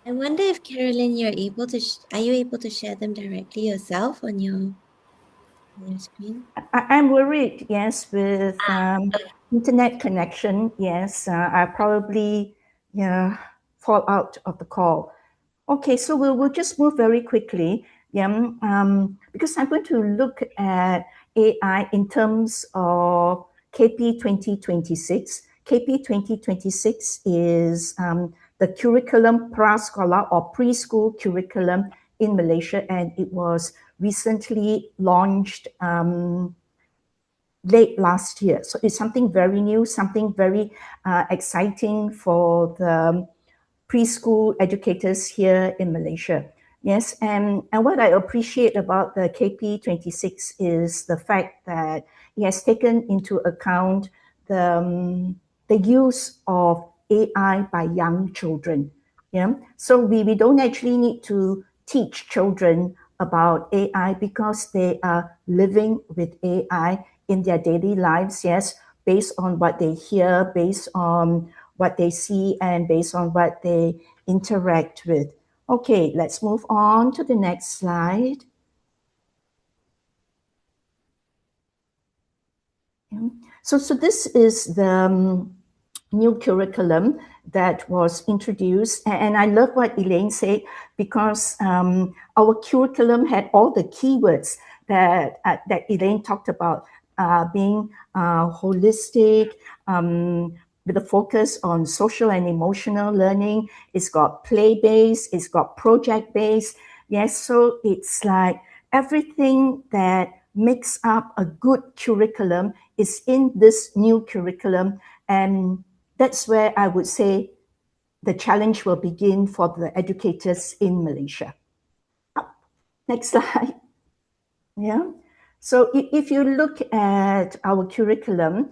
I wonder if, Carolyn, are you able to share them directly yourself on your screen? I'm worried, yes, with internet connection, yes, I probably fall out of the call. Okay, so we'll just move very quickly, because I'm going to look at AI in terms of KP 2026. KP 2026 is the curriculum prasekolah or preschool curriculum in Malaysia, and it was recently launched late last year. So it's something very new, something very exciting for the preschool educators here in Malaysia. Yes, and what I appreciate about the KP 26 is the fact that it has taken into account the use of AI by young children. Yeah, so we don't actually need to teach children about AI because they are living with AI in their daily lives, yes, based on what they hear, based on what they see, and based on what they interact with. Okay, let's move on to the next slide. So this is the new curriculum that was introduced, and I love what Elaine said, because our curriculum had all the keywords that Elaine talked about, being holistic, with a focus on social and emotional learning. It's got play-based, it's got project-based. Yes, so it's like everything that makes up a good curriculum is in this new curriculum. And that's where I would say the challenge will begin for the educators in Malaysia. Next slide. Yeah. So if you look at our curriculum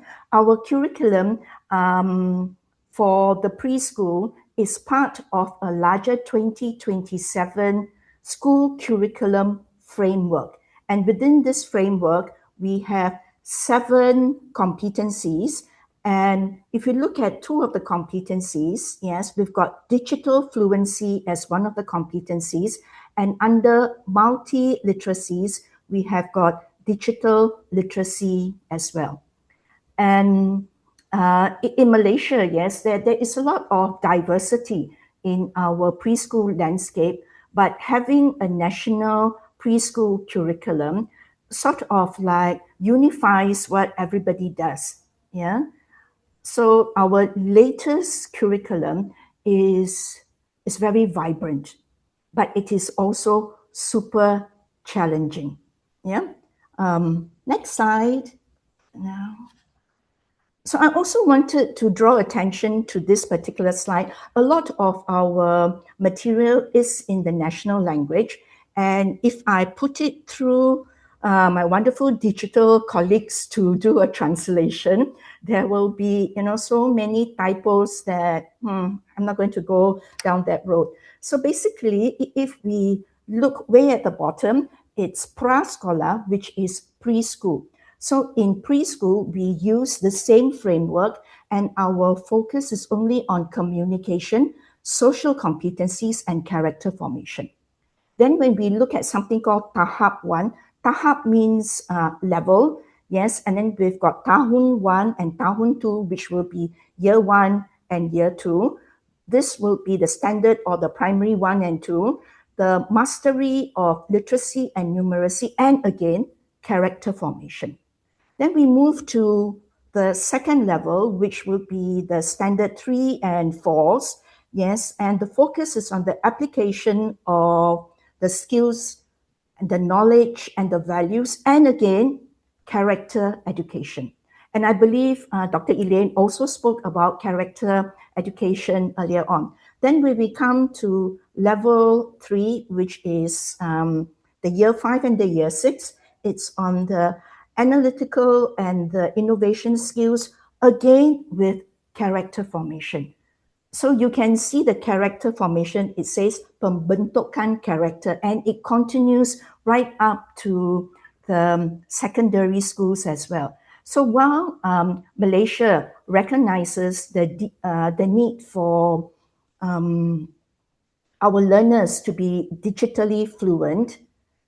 for the preschool is part of a larger 2027 school curriculum framework. And within this framework, we have 7 competencies. And if you look at 2 of the competencies, yes, we've got digital fluency as one of the competencies. And under multi-literacies, we have got digital literacy as well. And in Malaysia, yes, there is a lot of diversity in our preschool landscape, but having a national preschool curriculum sort of like unifies what everybody does. Yeah. So our latest curriculum is very vibrant, but it is also super challenging. Yeah. Next slide. Now. So I also wanted to draw attention to this particular slide. A lot of our material is in the national language. And if I put it through my wonderful digital colleagues to do a translation, there will be, so many typos that I'm not going to go down that road. So basically, if we look way at the bottom, it's prasekolah, which is preschool. So in preschool, we use the same framework, and our focus is only on communication, social competencies, and character formation. Then when we look at something called Tahap 1, Tahap means level, yes, and then we've got Tahun 1 and Tahun 2, which will be year 1 and year 2. This will be the standard or the primary 1 and 2, the mastery of literacy and numeracy, and again, character formation. Then we move to the second level, which will be the standard 3 and 4s. Yes, and the focus is on the application of the skills, the knowledge, and the values, and again, character education. And I believe Dr. Elaine also spoke about character education earlier on. Then when we come to level 3, which is the year 5 and the year 6, it's on the analytical and the innovation skills, again with character formation. So you can see the character formation, it says pembentukan character, and it continues right up to the secondary schools as well. So while Malaysia recognizes the need for our learners to be digitally fluent,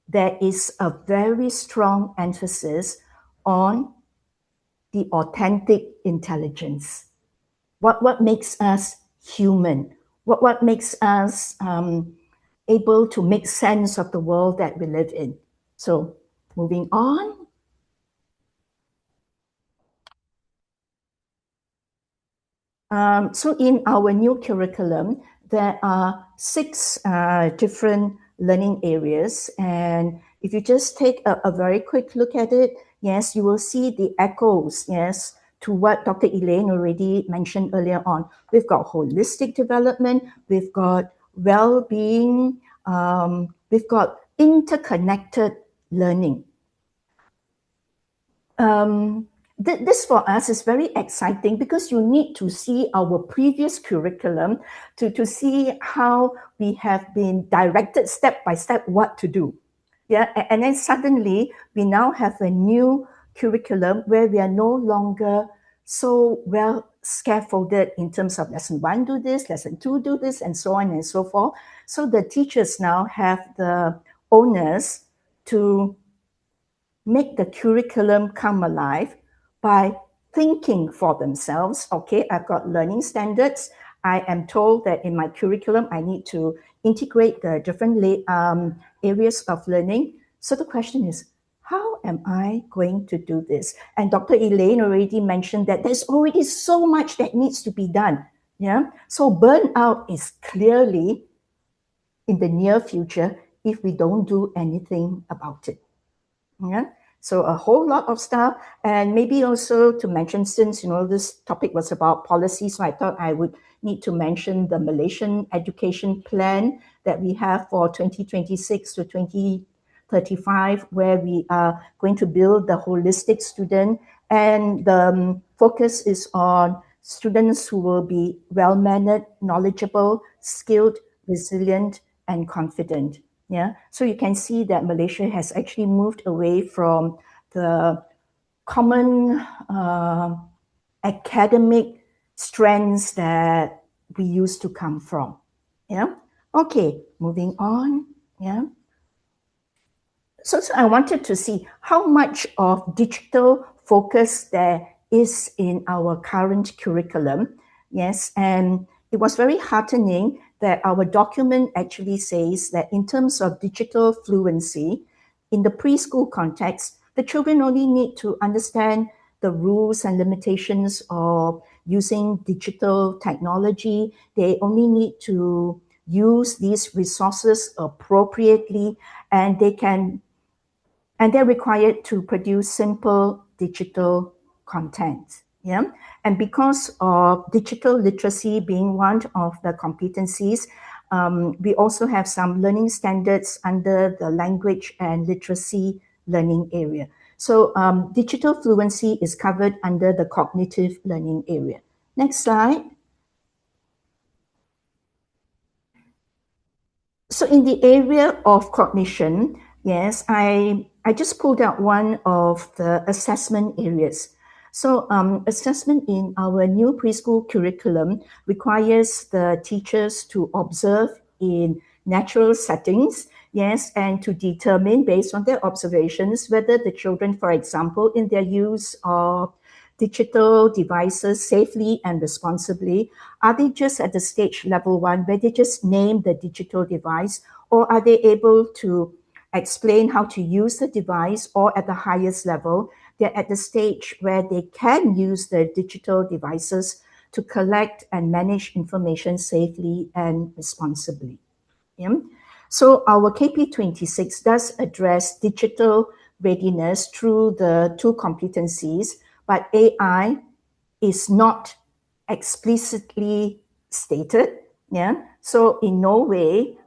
there is a very strong emphasis on the authentic intelligence. What makes us human? What makes us able to make sense of the world that we live in? So moving on. So in our new curriculum, there are 6 different learning areas. And if you just take a very quick look at it, yes, you will see the echoes, yes, to what Dr. Elaine already mentioned earlier on. We've got holistic development, we've got well-being, we've got interconnected learning. This for us is very exciting because you need to see our previous curriculum to see how we have been directed step by step what to do. Yeah, and then suddenly we now have a new curriculum where we are no longer so well scaffolded in terms of lesson 1 do this, lesson 2 do this, and so on and so forth. So the teachers now have the onus to make the curriculum come alive by thinking for themselves. Okay, I've got learning standards. I am told that in my curriculum, I need to integrate the different areas of learning. So the question is, how am I going to do this? And Dr. Elaine already mentioned that there's already so much that needs to be done. Yeah, so burnout is clearly in the near future if we don't do anything about it. Yeah. So a whole lot of stuff. And maybe also to mention, since, this topic was about policy, so I thought I would need to mention the Malaysian education plan that we have for 2026 to 2035, where we are going to build the holistic student. And the focus is on students who will be well-mannered, knowledgeable, skilled, resilient, and confident. Yeah, so you can see that Malaysia has actually moved away from the common academic strengths that we used to come from. Yeah. Okay, moving on. Yeah. So I wanted to see how much of digital focus there is in our current curriculum. Yes, and it was very heartening that our document actually says that in terms of digital fluency, in the preschool context, the children only need to understand the rules and limitations of using digital technology. They only need to use these resources appropriately, and they're required to produce simple digital content. Yeah. And because of digital literacy being one of the competencies, we also have some learning standards under the language and literacy learning area. So digital fluency is covered under the cognitive learning area. Next slide. So in the area of cognition, yes, I just pulled out one of the assessment areas. So assessment in our new preschool curriculum requires the teachers to observe in natural settings, yes, and to determine based on their observations whether the children, for example, in their use of digital devices safely and responsibly, are they just at the stage level 1 where they just name the digital device, or are they able to explain how to use the device, or at the highest level, they're at the stage where they can use the digital devices to collect and manage information safely and responsibly. Yeah? So our KP26 does address digital readiness through the 2 competencies, but AI is not explicitly stated. Yeah. So in no way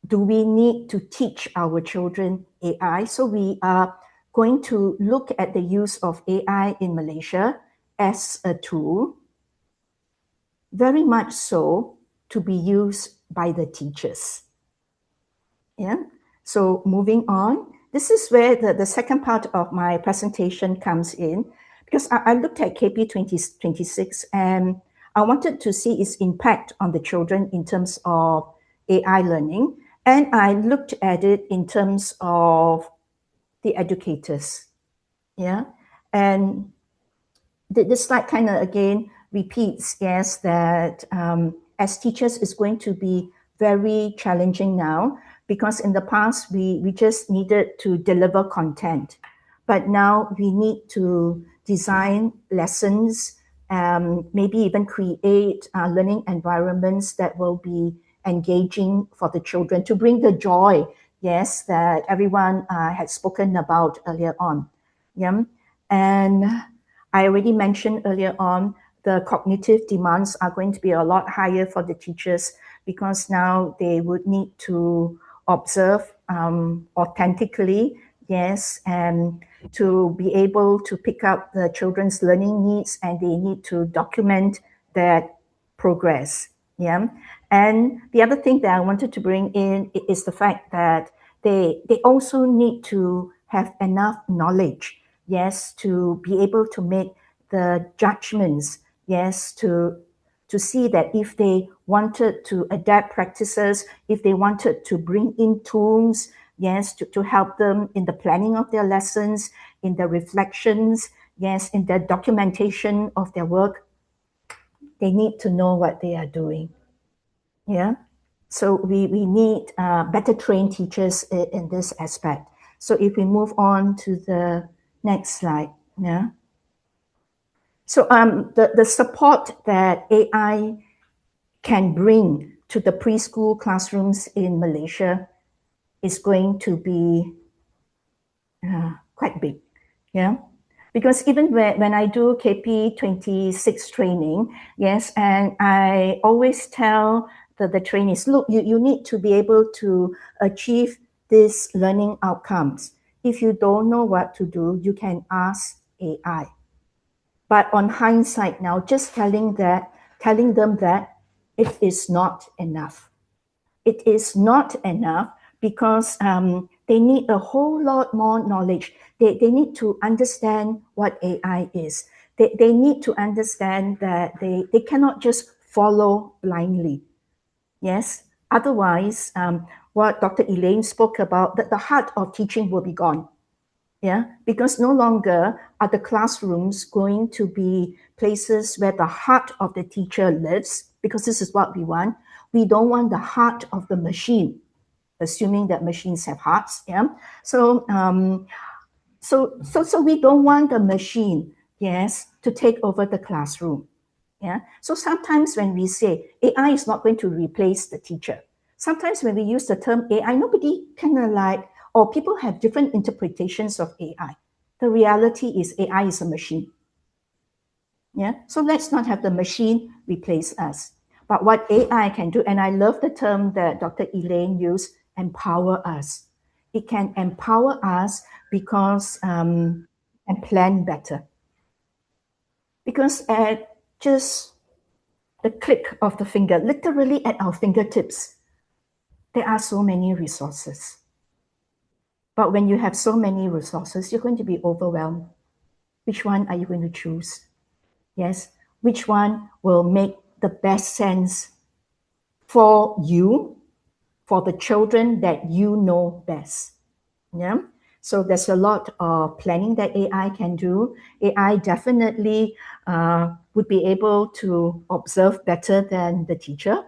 do we need to teach our children AI. So we are going to look at the use of AI in Malaysia as a tool, very much so to be used by the teachers. Yeah. So moving on, this is where the second part of my presentation comes in, because I looked at KP 2026 and I wanted to see its impact on the children in terms of AI learning. And I looked at it in terms of the educators. Yeah. And this slide kind of again repeats, yes, that as teachers it's going to be very challenging now, because in the past we just needed to deliver content, but now we need to design lessons, maybe even create learning environments that will be engaging for the children to bring the joy, yes, that everyone had spoken about earlier on. Yeah. And I already mentioned earlier on, the cognitive demands are going to be a lot higher for the teachers, because now they would need to observe authentically, yes, and to be able to pick up the children's learning needs, and they need to document that progress. Yeah. And the other thing that I wanted to bring in is the fact that they also need to have enough knowledge, yes, to be able to make the judgments, yes, to see that if they wanted to adapt practices, if they wanted to bring in tools, yes, to help them in the planning of their lessons, in the reflections, yes, in the documentation of their work, they need to know what they are doing. Yeah. So we need better trained teachers in this aspect. So if we move on to the next slide. Yeah. So the support that AI can bring to the preschool classrooms in Malaysia is going to be quite big. Yeah. Because even when I do KP 26 training, yes, and I always tell the trainees, look, you need to be able to achieve these learning outcomes. If you don't know what to do, you can ask AI. But on hindsight now, just telling them that it is not enough. It is not enough because they need a whole lot more knowledge. They need to understand what AI is. They need to understand that they cannot just follow blindly. Yes. Otherwise, what Dr. Elaine spoke about, that the heart of teaching will be gone. Yeah, because no longer are the classrooms going to be places where the heart of the teacher lives, because this is what we want. We don't want the heart of the machine, assuming that machines have hearts. Yeah. So so we don't want the machine, yes, to take over the classroom. Yeah. So sometimes when we say AI is not going to replace the teacher, sometimes when we use the term AI, nobody kind of like, or people have different interpretations of AI. The reality is AI is a machine. Yeah. So let's not have the machine replace us. But what AI can do, and I love the term that Dr. Elaine used, empower us. It can empower us because and plan better. Because at just the click of the finger, literally at our fingertips, there are so many resources. But when you have so many resources, you're going to be overwhelmed. Which one are you going to choose? Yes, which one will make the best sense for you, for the children that you know best? Yeah. So there's a lot of planning that AI can do. AI definitely would be able to observe better than the teacher.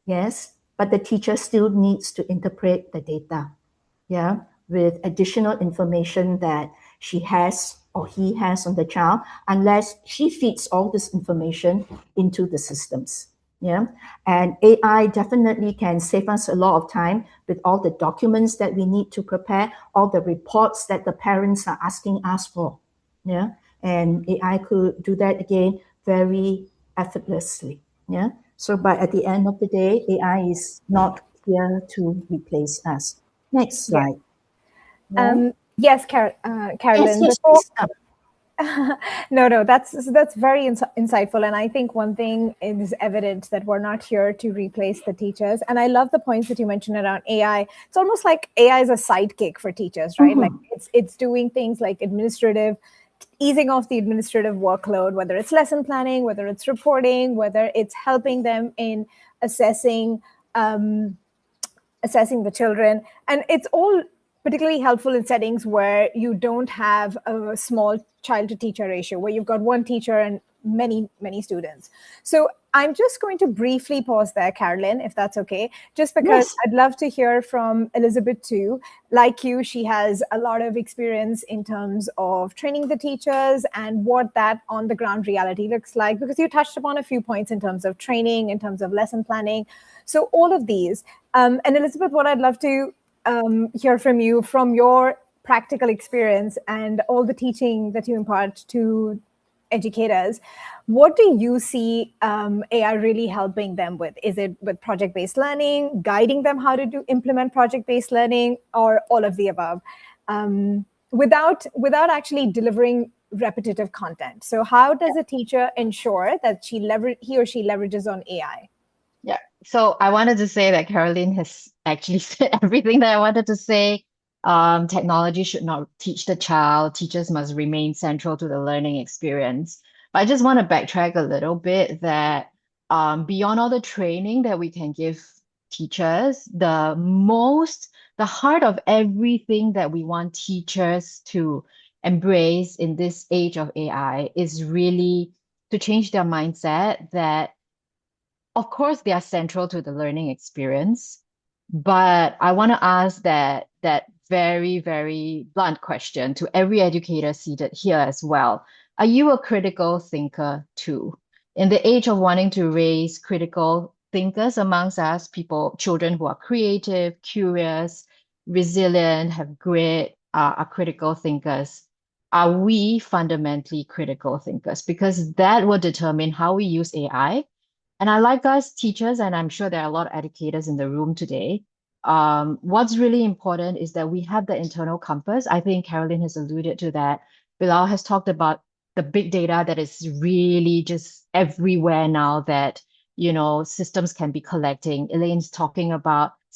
Yes, but the teacher still needs to interpret the data. Yeah, with additional information that she has or he has on the child, unless she feeds all this information into the systems. Yeah, and AI definitely can save us a lot of time with all the documents that we need to prepare, all the reports that the parents are asking us for. Yeah, and AI could do that again very effortlessly. Yeah, so but at the end of the day, AI is not here to replace us. Next Yes. slide. Yeah. Yes, Yes, Carolyn. yes, Before please. no, that's very insightful, and I think one thing is evident that we're not here to replace the teachers. And I love the points that you mentioned around AI. It's almost like AI is a sidekick for teachers, right? Like it's doing things like easing off the administrative workload, whether it's lesson planning, whether it's reporting, whether it's helping them in assessing um, assessing the children. And it's all particularly helpful in settings where you don't have a small child to teacher ratio, where you've got one teacher and many students. So I'm just going to briefly pause there, Carolyn, if that's okay, just because Yes. I'd love to hear from Elizabeth too. Like you, she has a lot of experience in terms of training the teachers and what that on the ground reality looks like, because you touched upon a few points in terms of training, in terms of lesson planning. So all of these. And Elizabeth, what I'd love to hear from you, from your practical experience and all the teaching that you impart to educators, what do you see AI really helping them with? Is it with project-based learning, guiding them how to implement project-based learning, or all of the above, without actually delivering repetitive content? So how does a teacher ensure that he or she leverages on AI? Yeah. So I wanted to say that Caroline has actually said everything that I wanted to say. Technology should not teach the child. Teachers must remain central to the learning experience. But I just want to backtrack a little bit that beyond all the training that we can give teachers, the heart of everything that we want teachers to embrace in this age of AI is really to change their mindset that of course they are central to the learning experience, but I want to ask that very, very blunt question to every educator seated here as well. Are you a critical thinker too? In the age of wanting to raise critical thinkers amongst us, people, children who are creative, curious, resilient, have grit, are critical thinkers. are we fundamentally critical thinkers? Because that will determine how we use AI. And I like us teachers, and I'm sure there are a lot of educators in the room today. What's really important is that we have the internal compass. I think Carolyn has alluded to that. Bilal has talked about the big data that is really just everywhere now that, systems can be collecting. Elaine's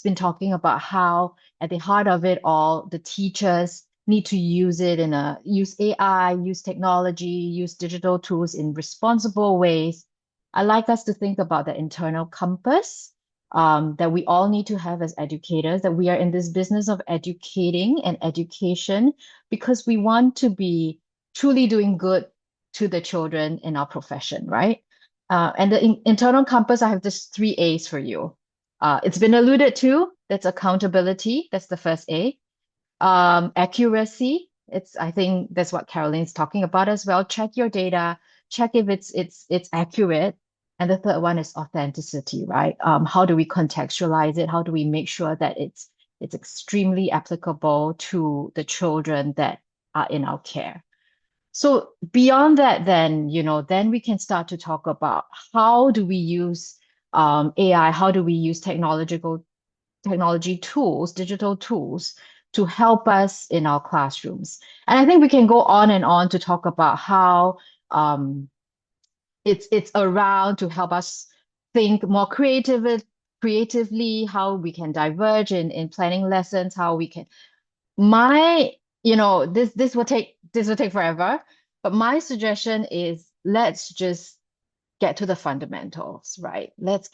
been talking about how at the heart of it all, the teachers need to use AI, use technology, use digital tools in responsible ways. I like us to think about the internal compass that we all need to have as educators, that we are in this business of educating and education because we want to be truly doing good to the children in our profession, right? And the internal compass, I have just 3 A's for you. It's been alluded to. That's accountability. That's the first A. Accuracy. I think that's what Carolyn's talking about as well. Check your data, check if it's accurate. And the third one is authenticity, right? How do we contextualize it? How do we make sure that it's extremely applicable to the children that are in our care? So beyond that, then we can start to talk about how do we use AI? How do we use technology tools, digital tools to help us in our classrooms? And I think we can go on and on to talk about how it's around to help us think more creatively, how we can diverge in planning lessons, how we can this will take forever, but my suggestion is let's just get to the fundamentals, right? Let's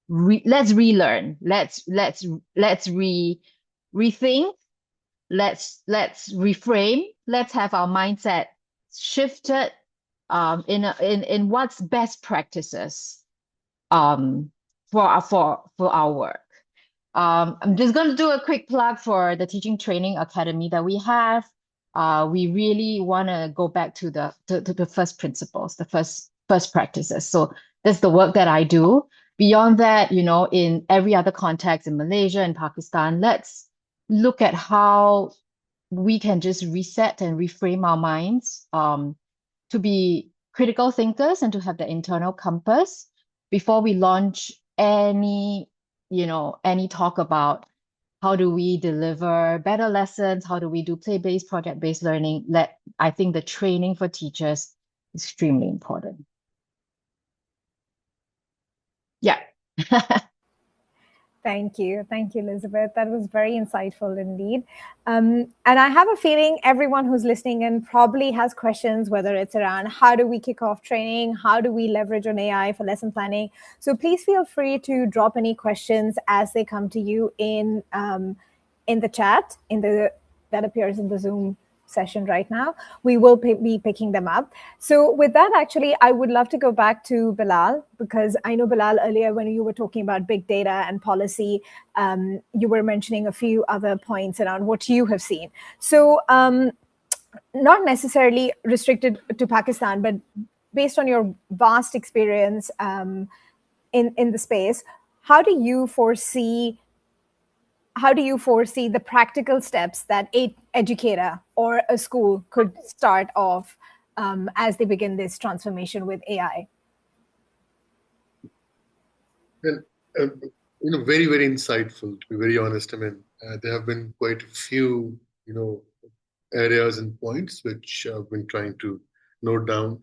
relearn. Let's rethink. Let's reframe. Let's have our mindset shifted in what's best practices for our work. I'm just going to do a quick plug for the Teaching Training Academy that we have. We really want to go back to the first principles, the first practices. So that's the work that I do. Beyond that, in every other context in Malaysia and Pakistan, let's look at how we can just reset and reframe our minds to be critical thinkers and to have the internal compass before we launch any talk about how do we deliver better lessons, how do we do play-based, project-based learning. I think the training for teachers is extremely important. Yeah. Thank you, Elizabeth. That was very insightful indeed. And I have a feeling everyone who's listening in probably has questions, whether it's around how do we kick off training, how do we leverage on AI for lesson planning. So please feel free to drop any questions as they come to you in the chat that appears in the Zoom session right now. We will be picking them up. So with that, actually, I would love to go back to Bilal, because I know, Bilal, earlier when you were talking about big data and policy, you were mentioning a few other points around what you have seen. So not necessarily restricted to Pakistan, but based on your vast experience in the space, how do you foresee the practical steps that an educator or a school could start off as they begin this transformation with AI? Well, very, very insightful, to be very honest. I mean, there have been quite a few, areas and points which I've been trying to note down.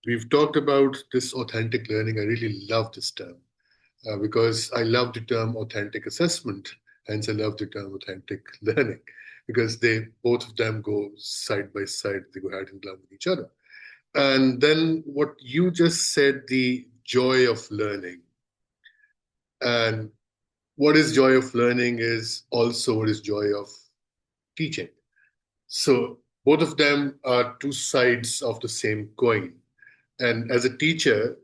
We've talked about this authentic learning. I really love this term. Because I love the term authentic assessment, hence I love the term authentic learning, because both of them go side by side, they go hand in glove with each other. And then what you just said, the joy of learning. And what is joy of learning is also what is joy of teaching. So both of them are two sides of the same coin. And as a teacher,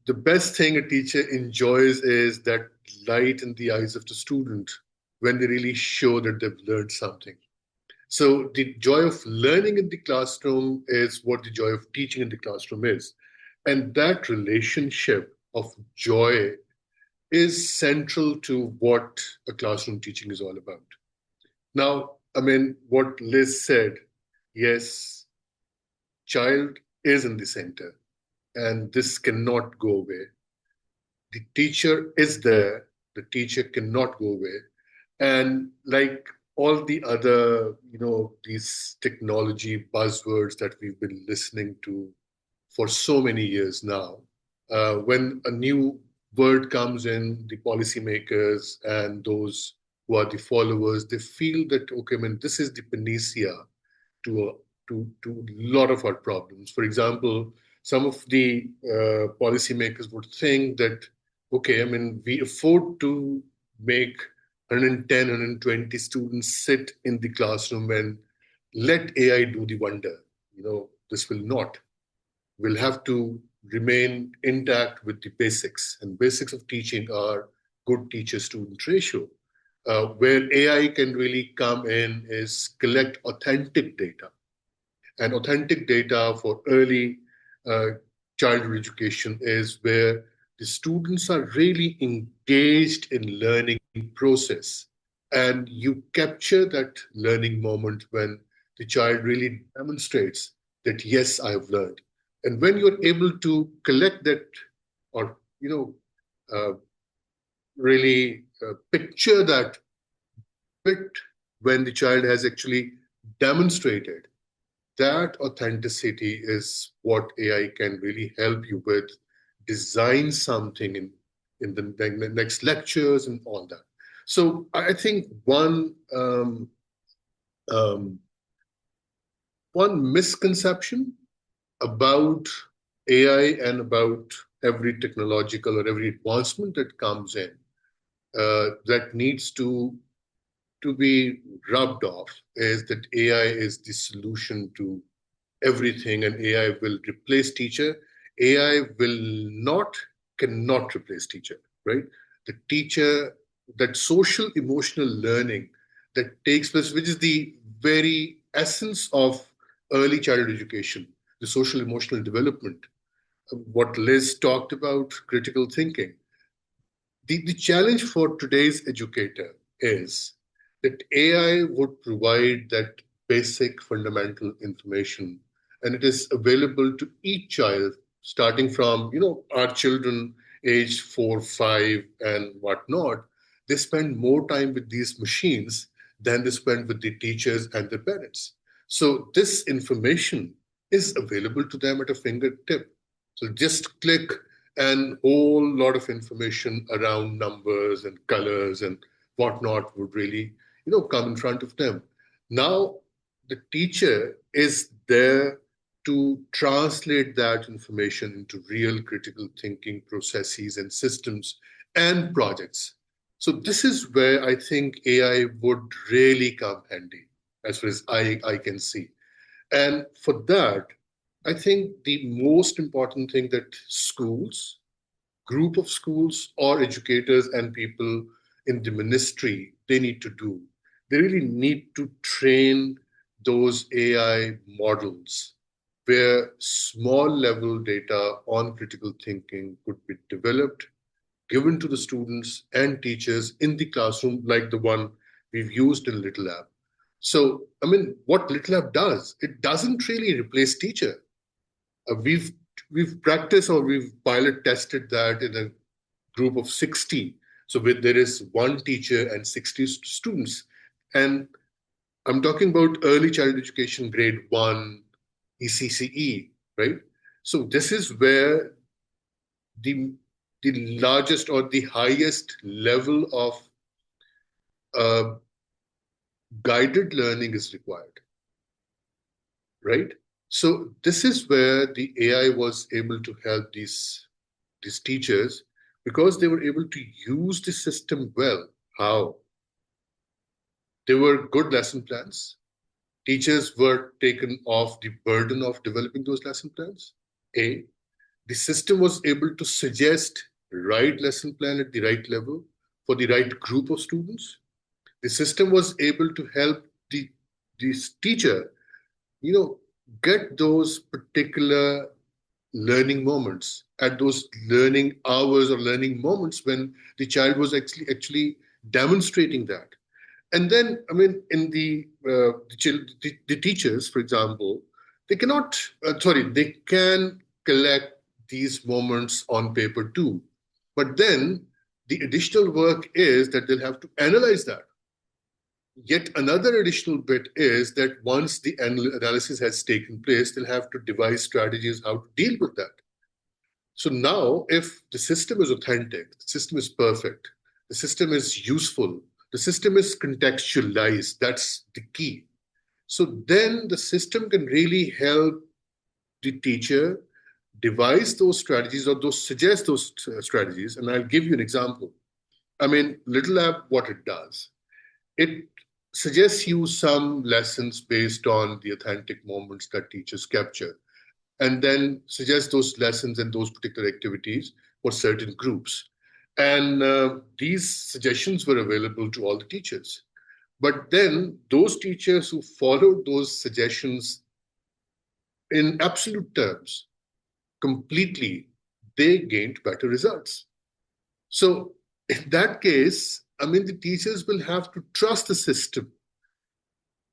the best thing a teacher enjoys is that light in the eyes of the student when they really show that they've learned something. So the joy of learning in the classroom is what the joy of teaching in the classroom is. And that relationship of joy is central to what a classroom teaching is all about. Now, I mean, what Liz said, yes, child is in the center, and this cannot go away. The teacher is there, the teacher cannot go away. And like all the other, these technology buzzwords that we've been listening to for so many years now, when a new word comes in, the policymakers and those who are the followers, they feel that, okay, I mean, this is the panacea to a lot of our problems. For example, some of the policymakers would think that, okay, I mean, we afford to make 110, 120 students sit in the classroom and let AI do the wonder. This will not. We'll have to remain intact with the basics. And basics of teaching are good teacher-student ratio. Where AI can really come in is collect authentic data. And authentic data for early childhood education is where the students are really engaged in learning process. And you capture that learning moment when the child really demonstrates that, yes, I have learned. And when you're able to collect that or, really picture that bit when the child has actually demonstrated, that authenticity is what AI can really help you with, design something in the next lectures and all that. So I think one misconception about AI and about every technological or every advancement that comes in that needs to be rubbed off is that AI is the solution to everything and AI will replace teacher. AI cannot replace teacher, right? The teacher, that social emotional learning that takes place, which is the very essence of early childhood education, the social emotional development, what Liz talked about, critical thinking. The challenge for today's educator is that AI would provide that basic fundamental information, and it is available to each child, starting from, our children aged 4, 5, and whatnot. They spend more time with these machines than they spend with the teachers and the parents. So this information is available to them at a fingertip. So just click and whole lot of information around numbers and colors and whatnot would really, come in front of them. Now, the teacher is there to translate that information into real critical thinking processes and systems and projects. So this is where I think AI would really come handy, as far as I can see. And for that, I think the most important thing that schools, group of schools or educators and people in the ministry, they need to do, they really need to train those AI models where small level data on critical thinking could be developed, given to the students and teachers in the classroom, like the one we've used in Little Lab. So, I mean, what Little Lab does, it doesn't really replace teacher. We've practiced or we've pilot tested that in a group of 60. So there is one teacher and 60 students. And I'm talking about early child education, grade 1, ECCE, right? So this is where the largest or the highest level of guided learning is required, right? So this is where the AI was able to help these teachers, because they were able to use the system well. How? There were good lesson plans. Teachers were taken off the burden of developing those lesson plans. A. The system was able to suggest the right lesson plan at the right level for the right group of students. The system was able to help the teacher, get those particular learning moments at those learning hours or learning moments when the child was actually demonstrating that. And then, I mean, in the teachers, for example, they cannot, they can collect these moments on paper too. But then the additional work is that they'll have to analyze that. Yet another additional bit is that once the analysis has taken place, they'll have to devise strategies how to deal with that. So now, if the system is authentic, the system is perfect, the system is useful, the system is contextualized, that's the key. So then the system can really help the teacher devise those strategies or suggest those strategies. And I'll give you an example. I mean, Little Lab, what it does, it suggests you some lessons based on the authentic moments that teachers capture, and then suggest those lessons and those particular activities for certain groups. And these suggestions were available to all the teachers. But then those teachers who followed those suggestions in absolute terms completely, they gained better results. So in that case, I mean, the teachers will have to trust the system.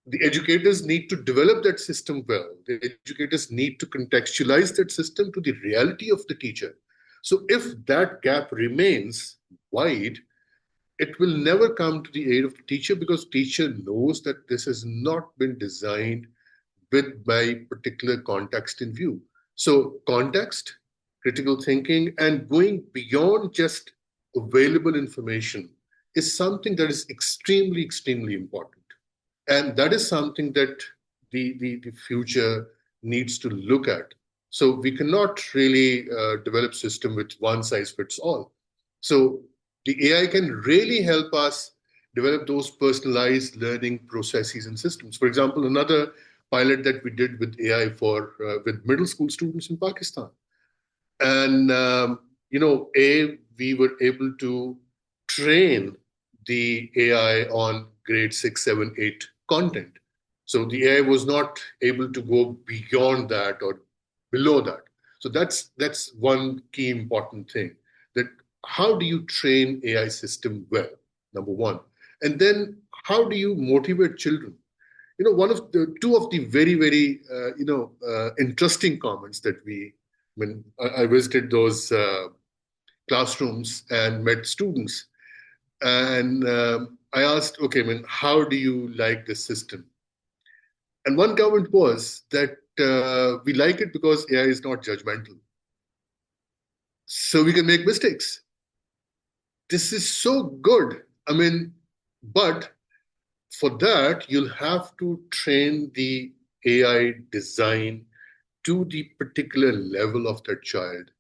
The educators need to develop that system well. The educators need to contextualize that system to the reality of the teacher. So if that gap remains wide, it will never come to the aid of the teacher, because teacher knows that this has not been designed with my particular context in view. So context, critical thinking, and going beyond just available information is something that is extremely, extremely important. And that is something that the future needs to look at. So we cannot really develop system with one size fits all. So the AI can really help us develop those personalized learning processes and systems. For example, another pilot that we did with AI with middle school students in Pakistan. And, we were able to train the AI on grade 6, 7, 8 content. So the AI was not able to go beyond that or below that. So that's one key important thing, that how do you train AI system well, number one. And then how do you motivate children? Two of the very, very, interesting comments that when I visited those classrooms and met students, and I asked, okay, how do you like the system? And one comment was that we like it because AI is not judgmental. So we can make mistakes. This is so good. But for that, you'll have to train the AI design to the particular level of that child,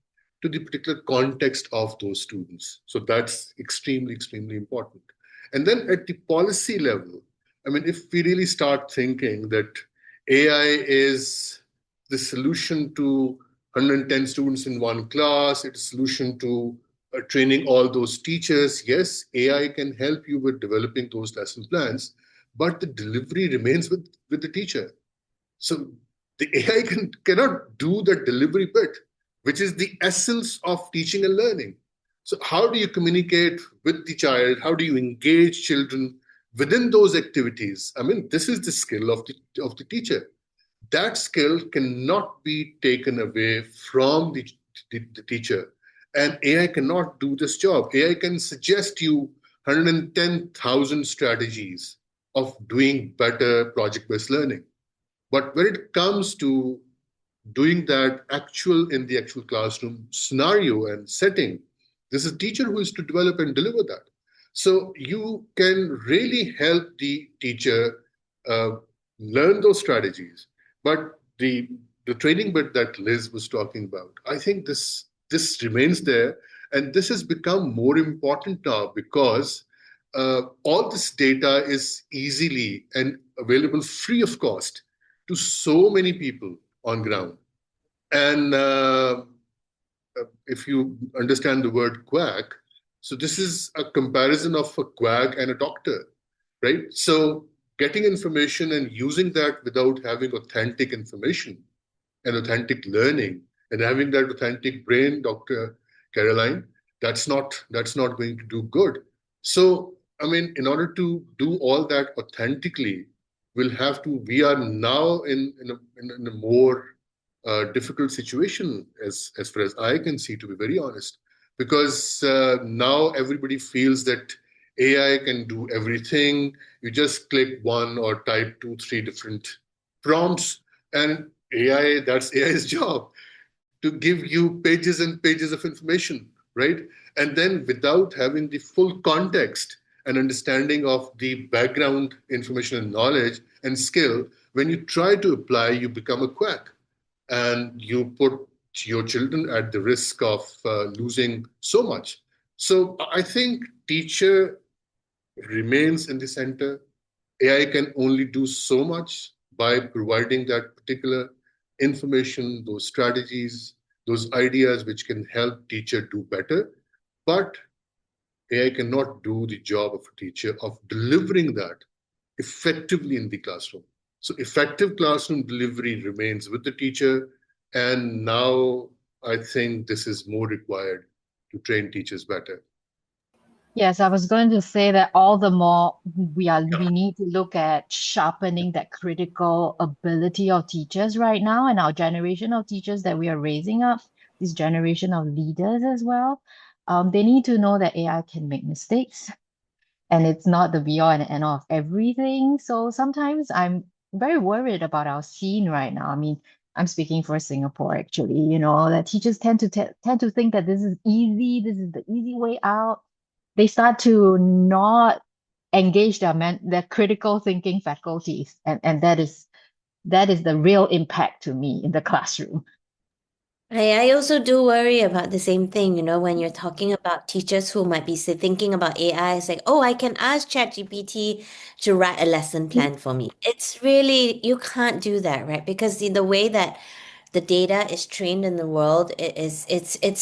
to the particular context of those students. So that's extremely, extremely important. And then at the policy level, if we really start thinking that AI is the solution to 110 students in one class, it's a solution to training all those teachers, yes, AI can help you with developing those lesson plans, but the delivery remains with the teacher. So the AI cannot do the delivery bit, which is the essence of teaching and learning. So how do you communicate with the child? How do you engage children within those activities? This is the skill of the teacher. That skill cannot be taken away from the teacher. And AI cannot do this job. AI can suggest you 110,000 strategies of doing better project-based learning. But when it comes to doing that in the actual classroom scenario and setting, there's a teacher who is to develop and deliver that. So you can really help the teacher learn those strategies. But the training bit that Liz was talking about, I think this remains there. And this has become more important now because all this data is easily and available free of cost to so many people on ground. And if you understand the word quack, so this is a comparison of a quack and a doctor, right? So getting information and using that without having authentic information and authentic learning and having that authentic brain, Dr. Caroline, that's not going to do good. So I mean, in order to do all that authentically, we are now in a more difficult situation as far as I can see, to be very honest, because now everybody feels that AI can do everything. You just click one or type two, three different prompts, and that's AI's job to give you pages and pages of information, right? And then without having the full context and understanding of the background information and knowledge and skill, when you try to apply, you become a quack and you put your children at the risk of losing so much. So I think teacher remains in the center. AI can only do so much by providing that particular information, those strategies, those ideas which can help teacher do better. But AI cannot do the job of a teacher of delivering that effectively in the classroom. So effective classroom delivery remains with the teacher. And now I think this is more required to train teachers better. Yes, I was going to say that all the more we need to look at sharpening that critical ability of teachers right now, and our generation of teachers that we are raising up, this generation of leaders as well. They need to know that AI can make mistakes, and it's not the be all and end all of everything. So sometimes I'm very worried about our scene right now. I mean, I'm speaking for Singapore actually, that teachers tend to think that this is easy, this is the easy way out. They start to not engage their critical thinking faculties, and that is the real impact to me in the classroom. I also do worry about the same thing, when you're talking about teachers who might be thinking about AI, it's like, oh, I can ask ChatGPT to write a lesson plan for me. It's really, you can't do that, right? Because the way that the data is trained in the world, it's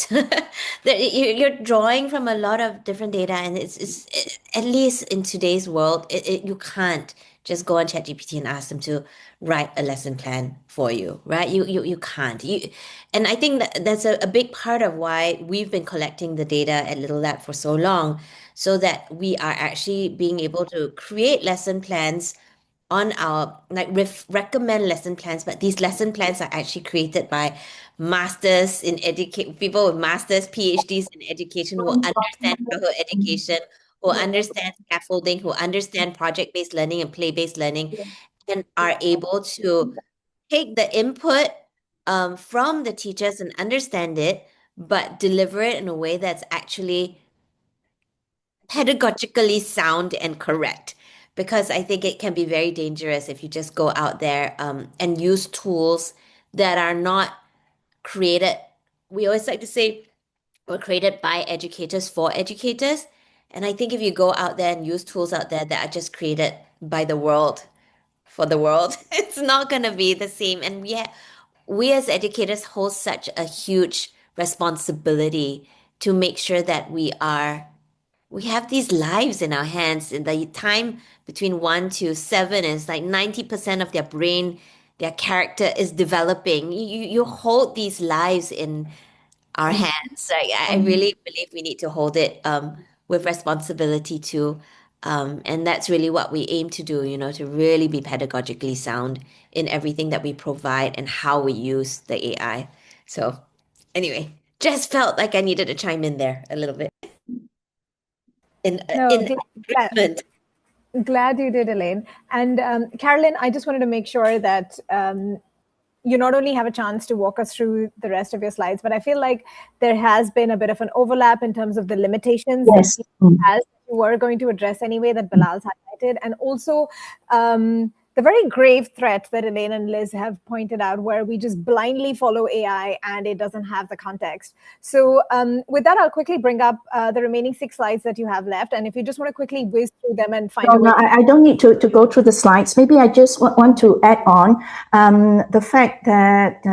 you're drawing from a lot of different data, and at least in today's world, you can't just go on ChatGPT and ask them to write a lesson plan for you, right? You can't. And I think that's a big part of why we've been collecting the data at Little Lab for so long, so that we are actually being able to create lesson plans on our recommend lesson plans, but these lesson plans are actually created by masters in educate people with masters, PhDs in education who understand childhood education, who understand scaffolding, who understand project-based learning and play-based learning, and are able to take the input from the teachers and understand it, but deliver it in a way that's actually pedagogically sound and correct. Because I think it can be very dangerous if you just go out there and use tools that are not created. We always like to say were created by educators for educators. And I think if you go out there and use tools out there that are just created by the world for the world, it's not going to be the same. And yet, we as educators hold such a huge responsibility to make sure that we have these lives in our hands. In the time between 1 to 7 is like 90% of their brain, their character is developing. You hold these lives in our hands. Like, I really believe we need to hold it with responsibility too. And that's really what we aim to do, to really be pedagogically sound in everything that we provide and how we use the AI. So anyway, just felt like I needed to chime in there a little bit No, in agreement. glad you did, Elaine. And Carolyn, I just wanted to make sure that you not only have a chance to walk us through the rest of your slides, but I feel like there has been a bit of an overlap in terms of the limitations Yes. that you were going to address anyway, that Bilal's highlighted, and also the very grave threat that Elaine and Liz have pointed out, where we just blindly follow AI and it doesn't have the context. So with that, I'll quickly bring up the remaining 6 slides that you have left. And if you just want to quickly whiz through them and find No, I don't need to go through the slides. Maybe I just want to add on the fact that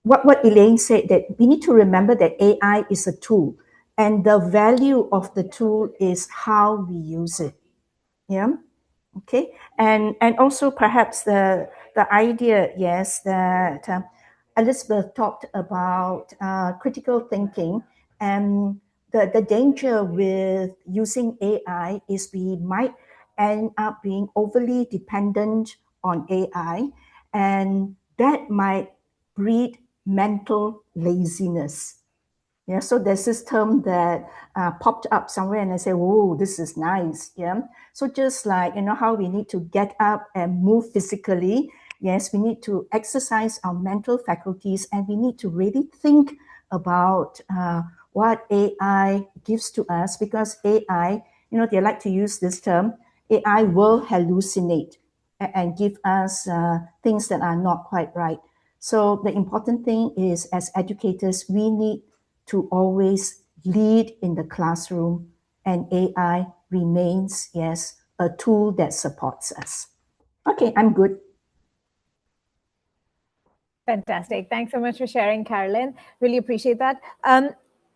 what Elaine said, that we need to remember that AI is a tool, and the value of the tool is how we use it. Yeah. Okay. And also perhaps the idea, yes, that Elizabeth talked about critical thinking, and the danger with using AI is we might end up being overly dependent on AI, and that might breed mental laziness. Yeah, so there's this term that popped up somewhere, and I say, "Oh, this is nice." Yeah, so just like how we need to get up and move physically, yes, we need to exercise our mental faculties, and we need to really think about what AI gives to us, because AI, they like to use this term, AI will hallucinate and give us things that are not quite right. So the important thing is, as educators, we need to always lead in the classroom, and AI remains, yes, a tool that supports us. Okay, I'm good. Fantastic. Thanks so much for sharing, Carolyn. Really appreciate that.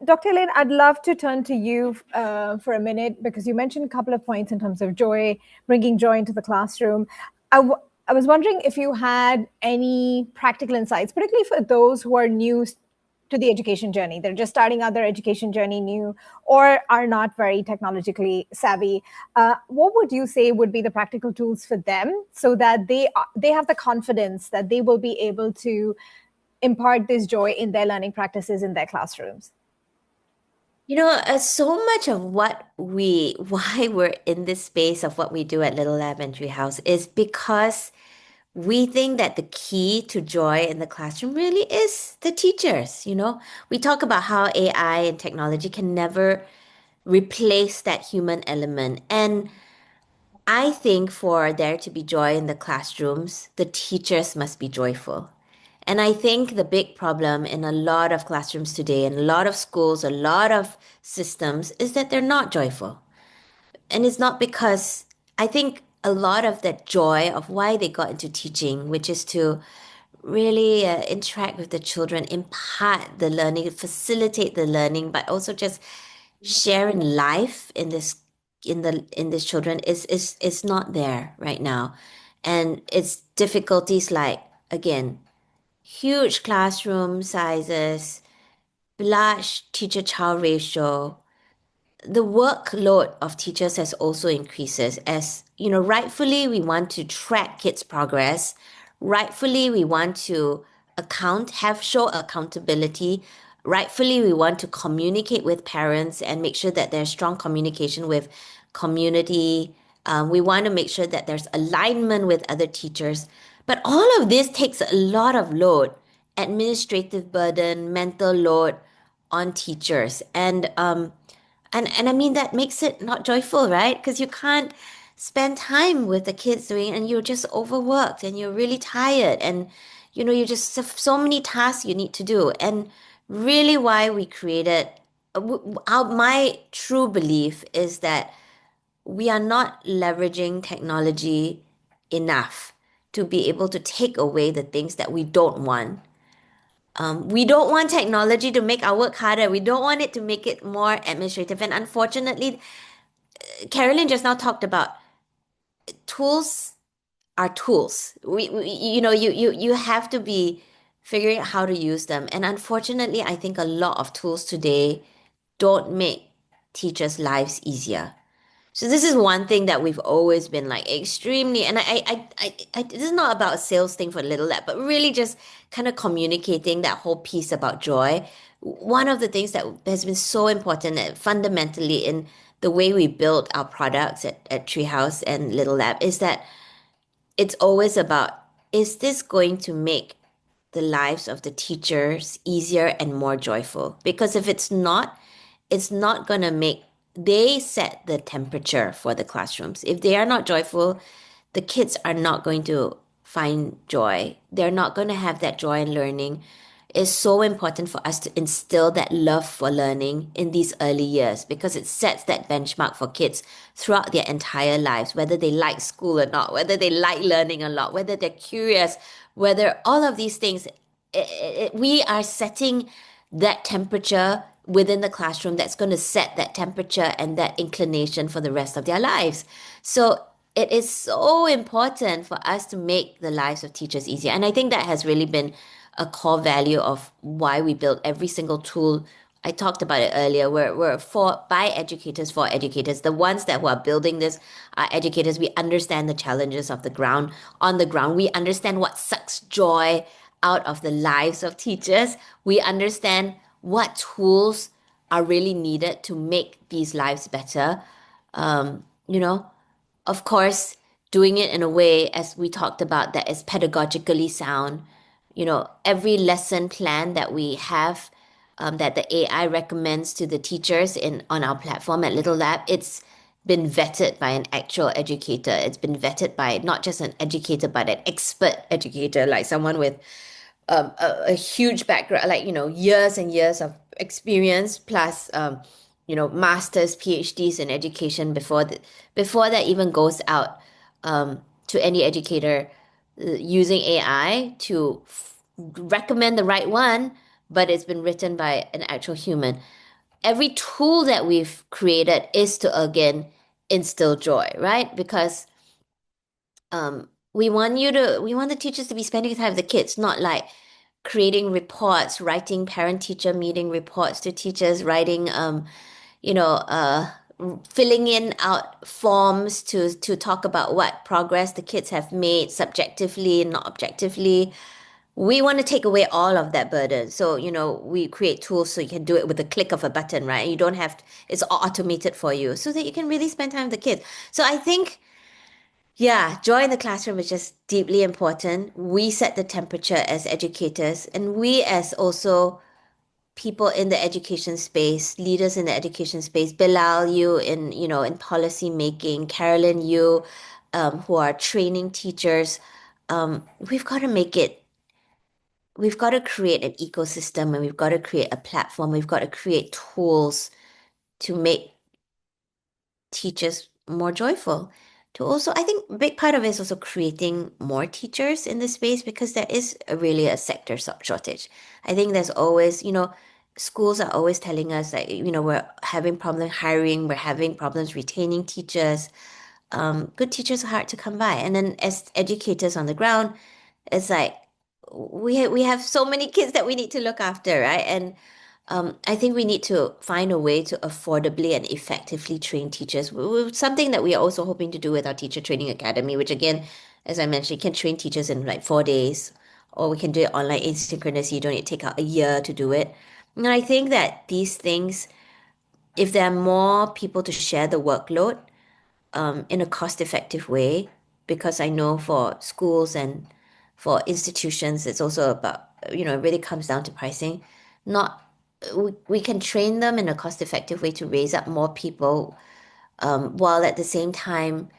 Dr. Elaine, I'd love to turn to you for a minute, because you mentioned a couple of points in terms of joy, bringing joy into the classroom. I was wondering if you had any practical insights, particularly for those who are new to the education journey. They're just starting out their education journey new, or are not very technologically savvy. What would you say would be the practical tools for them, so that they have the confidence that they will be able to impart this joy in their learning practices in their classrooms? So much of why we're in this space of what we do at Little Lab and Treehouse is because we think that the key to joy in the classroom really is the teachers. We talk about how AI and technology can never replace that human element. And I think for there to be joy in the classrooms, the teachers must be joyful. And I think the big problem in a lot of classrooms today, in a lot of schools, a lot of systems, is that they're not joyful. And it's not because I think a lot of that joy of why they got into teaching, which is to really interact with the children, impart the learning, facilitate the learning, but also just sharing life in this children is not there right now. And it's difficulties like, again, huge classroom sizes, large teacher-child ratio. The workload of teachers has also increases, as rightfully we want to track kids' progress. Rightfully we want to show accountability. Rightfully we want to communicate with parents and make sure that there's strong communication with community. We want to make sure that there's alignment with other teachers. But all of this takes a lot of load, administrative burden, mental load on teachers. And I mean, that makes it not joyful, right? Because you can't spend time with the kids doing, and you're just overworked and you're really tired, and you just have so many tasks you need to do. And really, why we created my true belief is that we are not leveraging technology enough to be able to take away the things that we don't want. We don't want technology to make our work harder. We don't want it to make it more administrative. And unfortunately, Carolyn just now talked about tools are tools. You have to be figuring out how to use them. And unfortunately, I think a lot of tools today don't make teachers' lives easier. So this is one thing that we've always been like extremely, and this is not about a sales thing for Little Lab, but really just kind of communicating that whole piece about joy. One of the things that has been so important fundamentally in the way we build our products at Treehouse and Little Lab is that it's always about, is this going to make the lives of the teachers easier and more joyful? Because if it's not going to make, they set the temperature for the classrooms. If they are not joyful, the kids are not going to find joy. They're not going to have that joy in learning. It's so important for us to instill that love for learning in these early years, because it sets that benchmark for kids throughout their entire lives, whether they like school or not, whether they like learning a lot, whether they're curious, whether all of these things, we are setting that temperature within the classroom that's going to set that temperature and that inclination for the rest of their lives. So it is so important for us to make the lives of teachers easier. And I think that has really been a core value of why we build every single tool I talked about it earlier. We're by educators for educators. The ones that who are building this are educators. We understand the challenges of the ground on the ground. We understand what sucks joy out of the lives of teachers. We understand what tools are really needed to make these lives better. You know, of course, doing it in a way, as we talked about, that is pedagogically sound. Every lesson plan that we have, that the AI recommends to the teachers on our platform at Little Lab, it's been vetted by an actual educator. It's been vetted by not just an educator, but an expert educator, like someone with a huge background, like, years and years of experience, plus, masters, PhDs in education before that even goes out to any educator using AI to recommend the right one, but it's been written by an actual human. Every tool that we've created is to, again, instill joy, right? Because we want the teachers to be spending time with the kids, not like creating reports, writing parent-teacher meeting reports to teachers, writing, filling in out forms to talk about what progress the kids have made subjectively and not objectively. We want to take away all of that burden. So, we create tools so you can do it with the click of a button, right? You don't have, it's all automated for you so that you can really spend time with the kids. So I think, yeah, joy in the classroom is just deeply important. We set the temperature as educators, and we as also people in the education space, leaders in the education space, Bilal, you in policy making, Carolyn, you who are training teachers, we've got to we've got to create an ecosystem, and we've got to create a platform. We've got to create tools to make teachers more joyful. To also, I think a big part of it is also creating more teachers in this space, because there is really a sector shortage. I think there's always, schools are always telling us that, we're having problems hiring, we're having problems retaining teachers. Good teachers are hard to come by. And then as educators on the ground, it's like we have so many kids that we need to look after, right? And I think we need to find a way to affordably and effectively train teachers. Something that we are also hoping to do with our teacher training academy, which again, as I mentioned, can train teachers in like 4 days, or we can do it online asynchronous. You don't need to take out a year to do it. And I think that these things, if there are more people to share the workload, in a cost-effective way, because I know for schools and for institutions, it's also about, it really comes down to pricing. Not we can train them in a cost-effective way to raise up more people, while at the same time,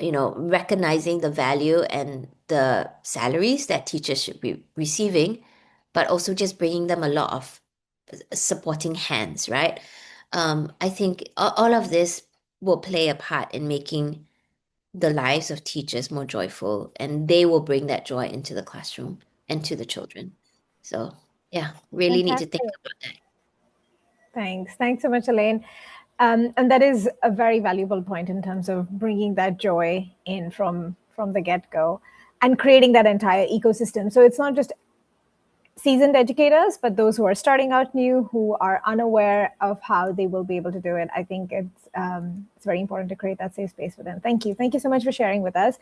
recognizing the value and the salaries that teachers should be receiving, but also just bringing them a lot of supporting hands, right? I think all of this will play a part in making the lives of teachers more joyful, and they will bring that joy into the classroom and to the children. So, yeah, really need to think Fantastic. about that. Thanks so much, Elaine. And that is a very valuable point in terms of bringing that joy in from the get-go and creating that entire ecosystem. So it's not just seasoned educators, but those who are starting out new, who are unaware of how they will be able to do it. I think it's very important to create that safe space for them. Thank you so much for sharing with us.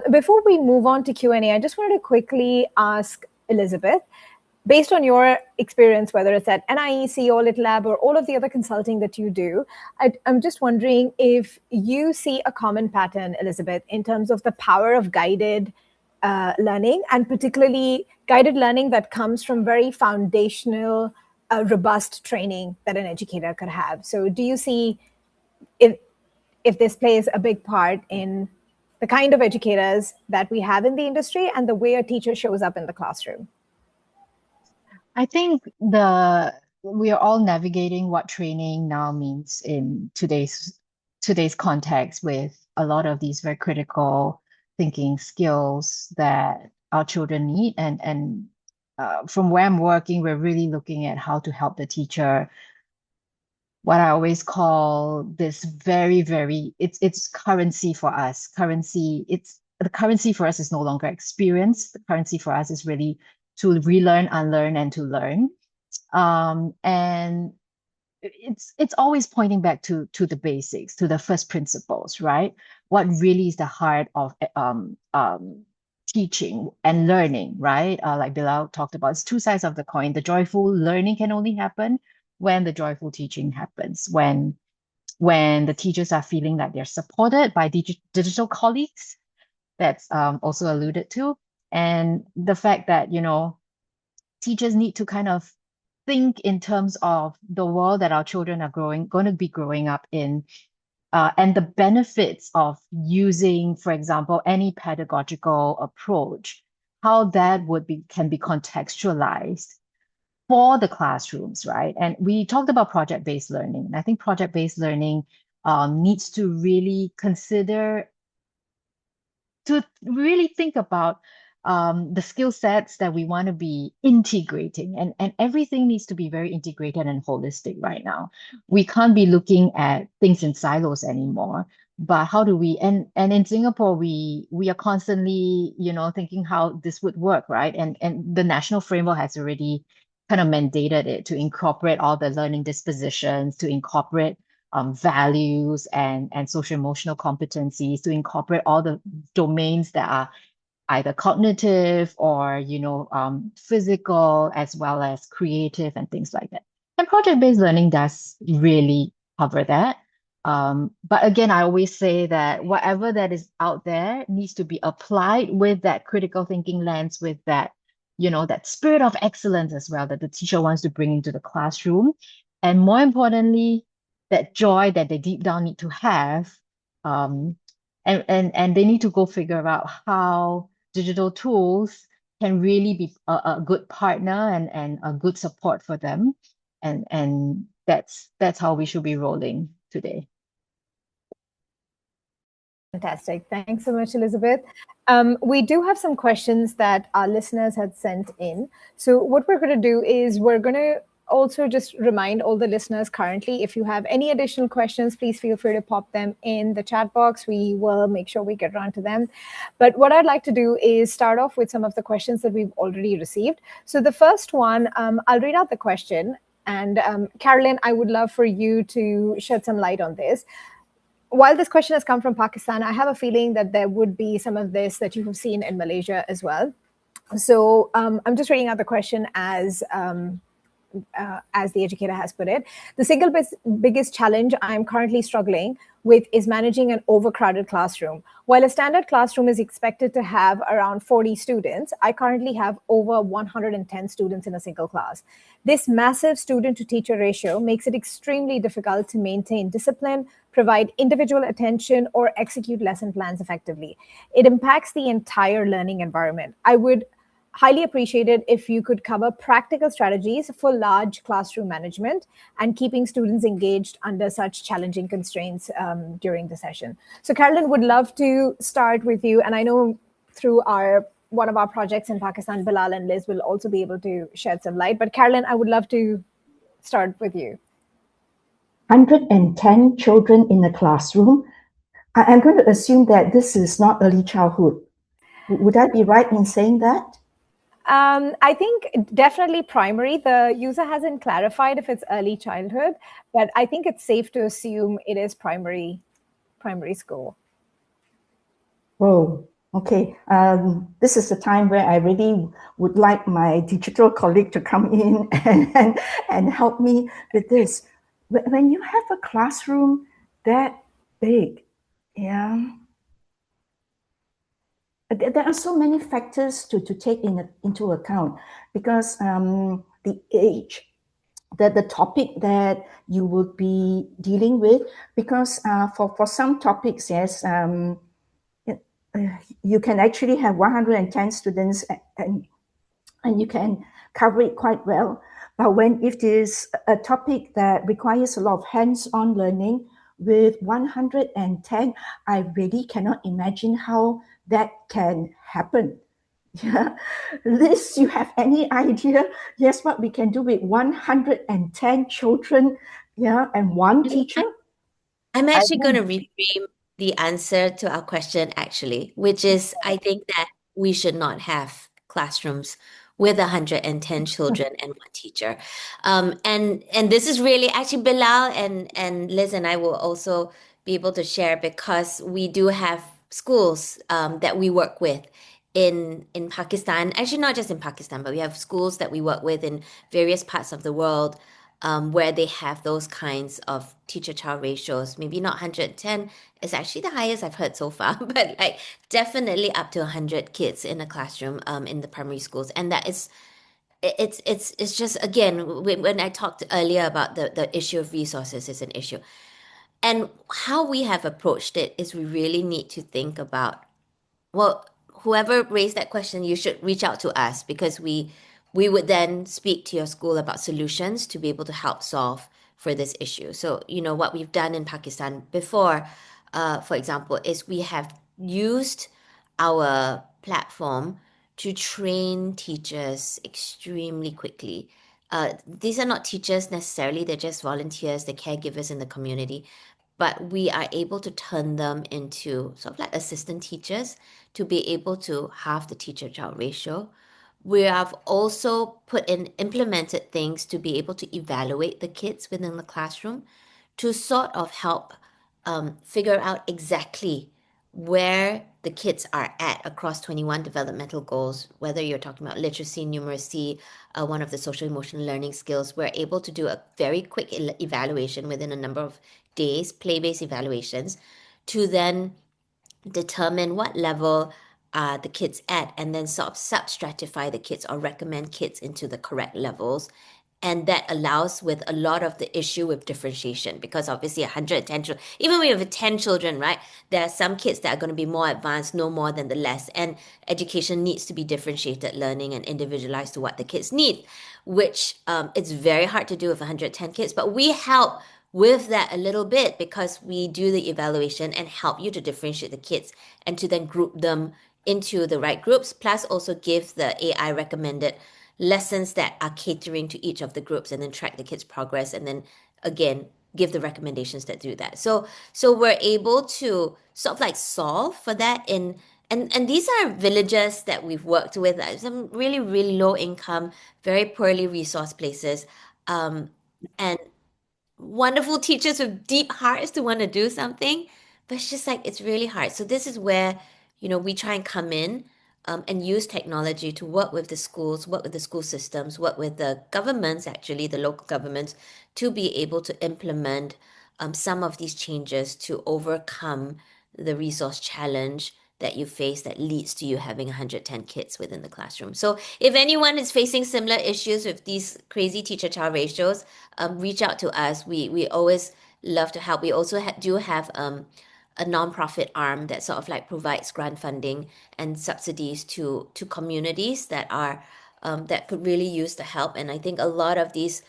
Before we move on to Q&A, I just wanted to quickly ask Elizabeth, based on your experience, whether it's at NIEC or Little Lab or all of the other consulting that you do, I'm just wondering if you see a common pattern, Elizabeth, in terms of the power of guided learning, and particularly guided learning that comes from very foundational, robust training that an educator could have. So do you see if this plays a big part in the kind of educators that we have in the industry and the way a teacher shows up in the classroom? I think we are all navigating what training now means in today's context, with a lot of these very critical thinking skills that our children need. And from where I'm working, we're really looking at how to help the teacher. What I always call this very, very, it's currency for us. The currency for us is no longer experience. The currency for us is really to relearn, unlearn, and to learn. And it's always pointing back to the basics, to the first principles, right? What really is the heart of teaching and learning, right? Like Bilal talked about, it's two sides of the coin. The joyful learning can only happen when the joyful teaching happens, when the teachers are feeling that they're supported by digital colleagues, that's also alluded to, and the fact that, teachers need to kind of think in terms of the world that our children are going to be growing up in, and the benefits of using, for example, any pedagogical approach, how that can be contextualized for the classrooms, right? And we talked about project-based learning. And I think project-based learning needs to really think about the skill sets that we want to be integrating, and everything needs to be very integrated and holistic right now. We can't be looking at things in silos anymore. But how do we, and in Singapore, we are constantly, thinking how this would work, right? And the national framework has already kind of mandated it to incorporate all the learning dispositions, to incorporate values and social emotional competencies, to incorporate all the domains that are either cognitive or physical, as well as creative and things like that. And project-based learning does really cover that. But again, I always say that whatever that is out there needs to be applied with that critical thinking lens, with that, that spirit of excellence as well that the teacher wants to bring into the classroom. And more importantly, that joy that they deep down need to have. And they need to go figure out how digital tools can really be a good partner and a good support for them. And that's how we should be rolling today. Fantastic. Thanks so much, Elizabeth. We do have some questions that our listeners had sent in. So what we're going to do is we're going to also just remind all the listeners currently, if you have any additional questions, please feel free to pop them in the chat box. We will make sure we get around to them. But what I'd like to do is start off with some of the questions that we've already received. So the first one, I'll read out the question. And Carolyn, I would love for you to shed some light on this. While this question has come from Pakistan, I have a feeling that there would be some of this that you have seen in Malaysia as well. So I'm just reading out the question as the educator has put it. The single biggest challenge I'm currently struggling with is managing an overcrowded classroom. While a standard classroom is expected to have around 40 students, I currently have over 110 students in a single class. This massive student-to-teacher ratio makes it extremely difficult to maintain discipline, provide individual attention, or execute lesson plans effectively. It impacts the entire learning environment. I would highly appreciate it if you could cover practical strategies for large classroom management and keeping students engaged under such challenging constraints during the session. So Carolyn, would love to start with you. And I know through one of our projects in Pakistan, Bilal and Liz will also be able to shed some light. But Carolyn, I would love to start with you. 110 children in a classroom. I'm going to assume that this is not early childhood. Would I be right in saying that? I think definitely primary. The user hasn't clarified if it's early childhood, but I think it's safe to assume it is primary school. Oh, okay. This is the time where I really would like my digital colleague to come in and help me with this. When you have a classroom that big, yeah, there are so many factors to take into account, because the age, the topic that you would be dealing with, because for some topics, yes, you can actually have 110 students and you can cover it quite well. But if there's a topic that requires a lot of hands-on learning with 110, I really cannot imagine how that can happen. Yeah, Liz, you have any idea? Yes, what we can do with 110 children, yeah, and one teacher? I'm actually going to reframe the answer to our question, actually, which is I think that we should not have classrooms with 110 children and one teacher. And this is really actually Bilal and Liz and I will also be able to share because we do have schools that we work with in Pakistan. Actually, not just in Pakistan, but we have schools that we work with in various parts of the world where they have those kinds of teacher-child ratios. Maybe not 110 is actually the highest I've heard so far, but like definitely up to 100 kids in a classroom in the primary schools. And that is it's just again when I talked earlier about the issue of resources is an issue. And how we have approached it is we really need to think about, well, whoever raised that question, you should reach out to us because we would then speak to your school about solutions to be able to help solve for this issue. So, you know, what we've done in Pakistan before, for example, is we have used our platform to train teachers extremely quickly. These are not teachers necessarily, they're just volunteers, they're caregivers in the community, but we are able to turn them into sort of like assistant teachers to be able to halve the teacher-child ratio. We have also implemented things to be able to evaluate the kids within the classroom to sort of help figure out exactly where the kids are at across 21 developmental goals, whether you're talking about literacy, numeracy, one of the social emotional learning skills. We're able to do a very quick evaluation within a number of days, play-based evaluations, to then determine what level the kids at, and then sort of sub-stratify the kids or recommend kids into the correct levels. And that allows with a lot of the issue with differentiation because obviously 110 children, even when you have 10 children, right, there are some kids that are going to be more advanced, no more than the less. And education needs to be differentiated learning and individualized to what the kids need, which it's very hard to do with 110 kids. But we help with that a little bit because we do the evaluation and help you to differentiate the kids and to then group them into the right groups, plus also give the AI recommended lessons that are catering to each of the groups and then track the kids' progress and then again give the recommendations that do that. So we're able to sort of like solve for that in and these are villages that we've worked with, some really, really low income, very poorly resourced places. And wonderful teachers with deep hearts to want to do something, but it's just like it's really hard. So this is where, you know, we try and come in and use technology to work with the schools, work with the school systems, work with the governments, actually the local governments, to be able to implement some of these changes to overcome the resource challenge that you face that leads to you having 110 kids within the classroom. So if anyone is facing similar issues with these crazy teacher-child ratios, reach out to us. We always love to help. We also do have a nonprofit arm that sort of like provides grant funding and subsidies to communities that are that could really use the help. And I think a lot of these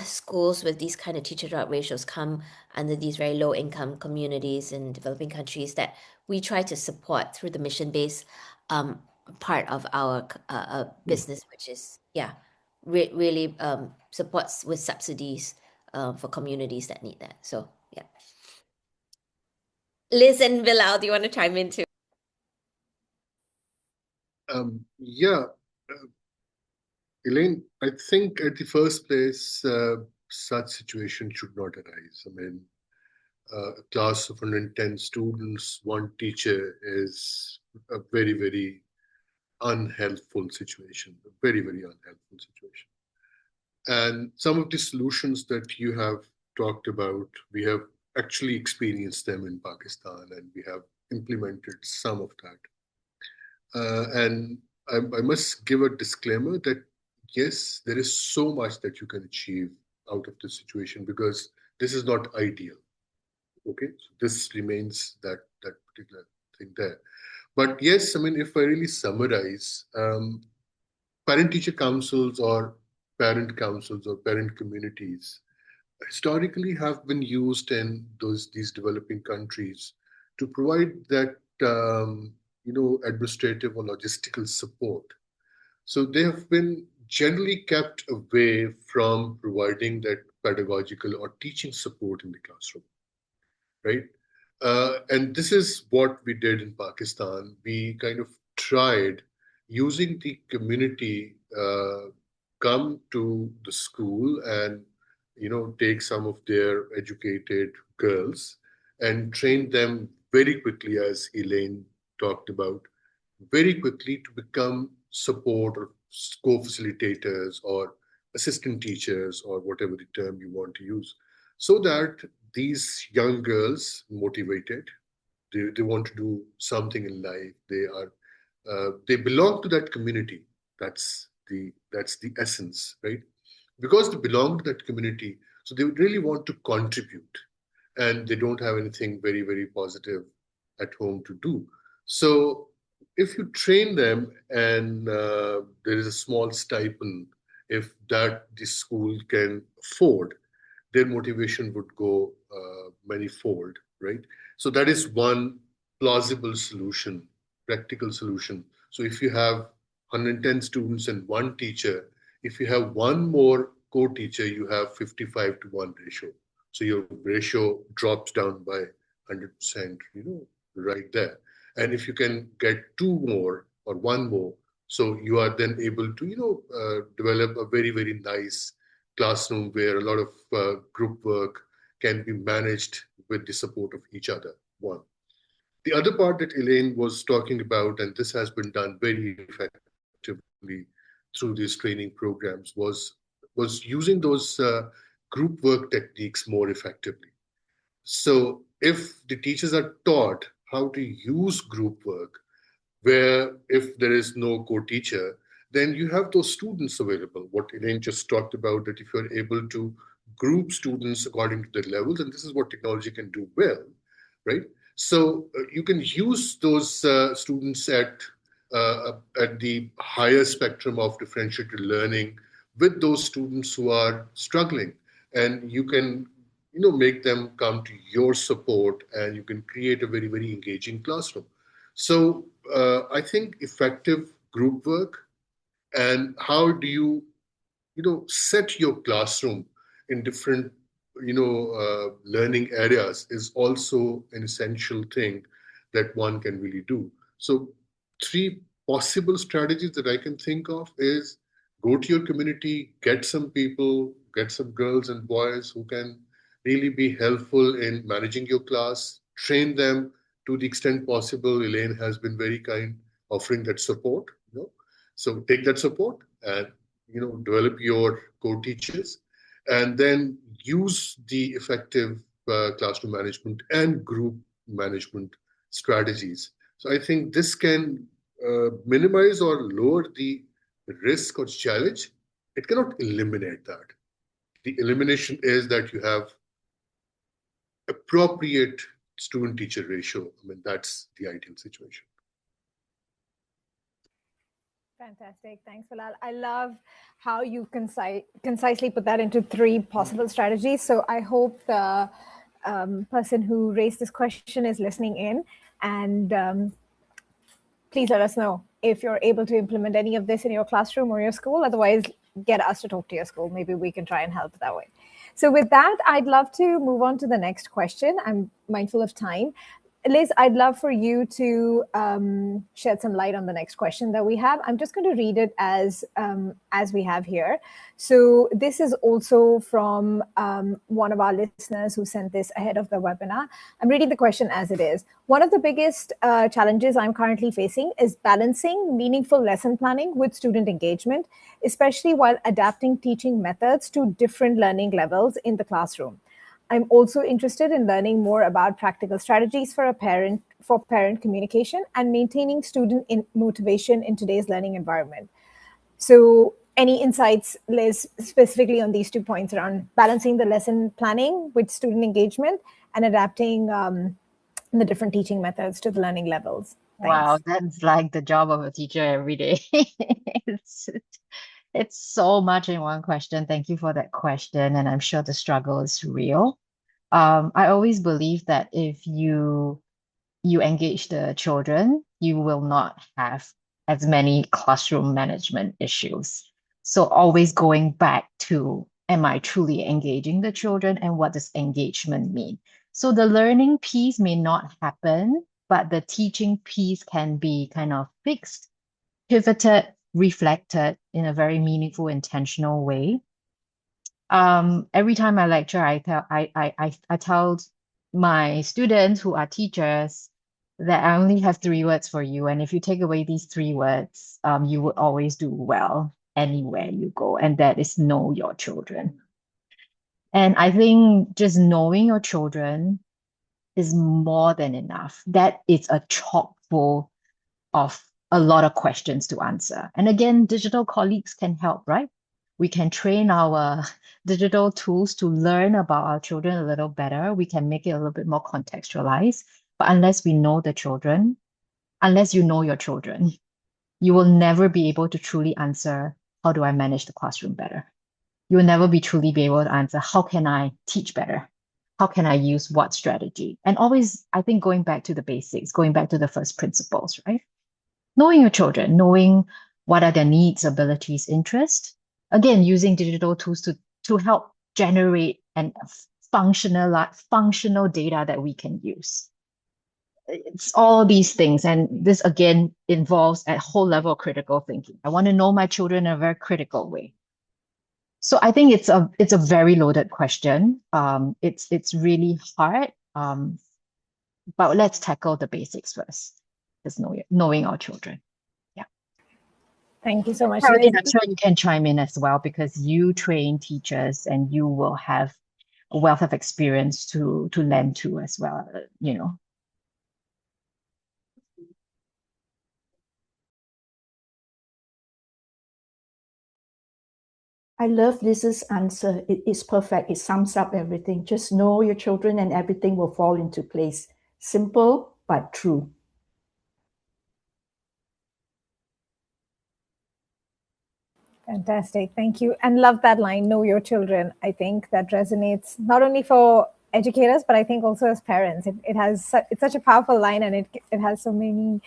schools with these kind of teacher-child ratios come under these very low-income communities in developing countries that we try to support through the mission-based part of our business, which is really supports with subsidies for communities that need that. So yeah. Liz and Bilal, do you want to chime in too? Yeah, Elaine, I think at the first place, such situation should not arise. I mean, a class of 110 students, one teacher is a very, very unhelpful situation, a very, very unhelpful situation. And some of the solutions that you have talked about, we have actually experienced them in Pakistan and we have implemented some of that. And I must give a disclaimer that yes, there is so much that you can achieve out of this situation because this is not ideal. Okay, so this remains that particular thing there. But yes, I mean, if I really summarize, parent-teacher councils or parent councils or parent communities historically have been used in these developing countries to provide that administrative or logistical support. So they have been generally kept away from providing that pedagogical or teaching support in the classroom, right? And this is what we did in Pakistan. We kind of tried using the community come to the school and take some of their educated girls and train them very quickly, as Elaine talked about, very quickly to become support or co-facilitators or assistant teachers or whatever the term you want to use, so that these young girls motivated, they want to do something in life, they belong to that community. That's the essence, right? Because they belong to that community, so they really want to contribute, and they don't have anything very, very positive at home to do. So if you train them and there is a small stipend, if that the school can afford, their motivation would go manifold, right? So that is one plausible solution, practical solution. So if you have 110 students and one teacher, if you have one more co-teacher, you have 55 to 1 ratio. So your ratio drops down by 100%, right there. And if you can get two more or one more, so you are then able to, develop a very, very nice classroom where a lot of group work can be managed with the support of each other. One. The other part that Elaine was talking about, and this has been done very effectively through these training programs, was using those group work techniques more effectively. So if the teachers are taught how to use group work, where if there is no co-teacher, then you have those students available. What Elaine just talked about, that if you're able to group students according to their levels, and this is what technology can do well, right? So you can use those students at the higher spectrum of differentiated learning with those students who are struggling, and you can make them come to your support, and you can create a very, very engaging classroom. So I think effective group work, and how do you set your classroom in different learning areas is also an essential thing that one can really do. So three possible strategies that I can think of is: go to your community, get some people, get some girls and boys who can really be helpful in managing your class, train them to the extent possible. Elaine has been very kind offering that support. So take that support and develop your co-teachers, and then use the effective classroom management and group management strategies. So I think this can minimize or lower the risk or challenge. It cannot eliminate that. The elimination is that you have appropriate student-teacher ratio. I mean, that's the ideal situation. Fantastic. Thanks, Bilal. I love how you concisely put that into three possible strategies. So I hope the person who raised this question is listening in, and please let us know if you're able to implement any of this in your classroom or your school. Otherwise, get us to talk to your school. Maybe we can try and help that way. So with that, I'd love to move on to the next question. I'm mindful of time. Liz, I'd love for you to shed some light on the next question that we have. I'm just going to read it as we have here. So this is also from one of our listeners who sent this ahead of the webinar. I'm reading the question as it is. One of the biggest challenges I'm currently facing is balancing meaningful lesson planning with student engagement, especially while adapting teaching methods to different learning levels in the classroom. I'm also interested in learning more about practical strategies for parent communication and maintaining student motivation in today's learning environment. So any insights, Liz, specifically on these 2 points around balancing the lesson planning with student engagement and adapting the different teaching methods to the learning levels? Thanks. Wow, that's like the job of a teacher every day. It's so much in one question. Thank you for that question. And I'm sure the struggle is real. I always believe that if you engage the children, you will not have as many classroom management issues. So always going back to, am I truly engaging the children, and what does engagement mean? So the learning piece may not happen, but the teaching piece can be kind of fixed pivoted, reflected in a very meaningful, intentional way. Every time I lecture, I tell my students who are teachers that I only have 3 words for you, and if you take away these 3 words, you would always do well anywhere you go, and that is know your children. And I think just knowing your children is more than enough. That is a chock full of a lot of questions to answer. And again, digital colleagues can help, right? We can train our digital tools to learn about our children a little better. We can make it a little bit more contextualized. But unless we know the children, unless you know your children, you will never be able to truly answer, how do I manage the classroom better? You will never truly be able to answer, how can I teach better? How can I use what strategy? And always, I think going back to the basics, going back to the first principles, right? Knowing your children, knowing what are their needs, abilities, interests. Again, using digital tools to help generate and functional data that we can use. It's all these things. And this again involves a whole level of critical thinking. I want to know my children in a very critical way. So I think it's a very loaded question. It's really hard. But let's tackle the basics first. Just knowing our children. Yeah. Thank you so much. Carolyn, I'm sure you can chime in as well because you train teachers and you will have a wealth of experience to lend to as well, you know. I love Liz's answer. It's perfect. It sums up everything. Just know your children and everything will fall into place. Simple, but true. Fantastic. Thank you. And love that line, know your children. I think that resonates not only for educators, but I think also as parents. It's such a powerful line, and it has so many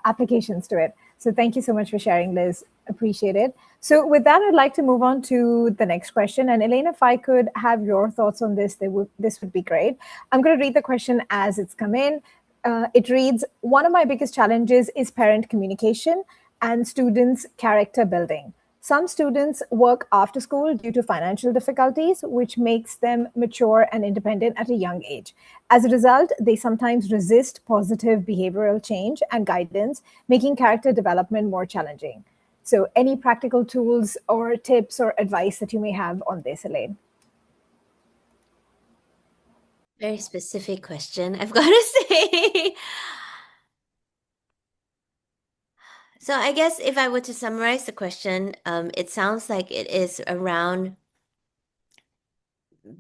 applications to it. So thank you so much for sharing, Liz. Appreciate it. So with that, I'd like to move on to the next question. And Elaine, if I could have your thoughts on this, this would be great. I'm going to read the question as it's come in. It reads, one of my biggest challenges is parent communication and students' character building. Some students work after school due to financial difficulties, which makes them mature and independent at a young age. As a result, they sometimes resist positive behavioral change and guidance, making character development more challenging. So any practical tools or tips or advice that you may have on this, Elaine? Very specific question, I've got to say. So I guess if I were to summarize the question, it sounds like it is around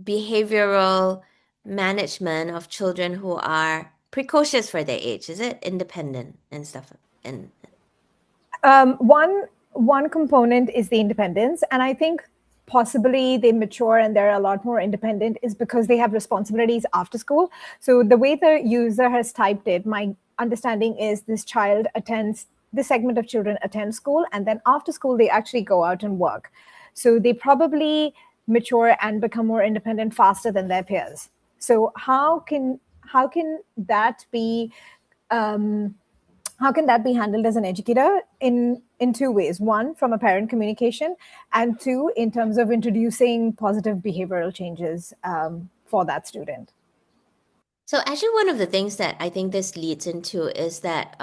behavioral management of children who are precocious for their age. Is it independent and stuff? And one component is the independence, and I think possibly they mature and they're a lot more independent is because they have responsibilities after school. So the way the user has typed it, my understanding is this segment of children attend school, and then after school they actually go out and work. So they probably mature and become more independent faster than their peers. So how can that be handled as an educator in two ways? One, from a parent communication, and two, in terms of introducing positive behavioral changes for that student. so actually one of the things that I think this leads into is that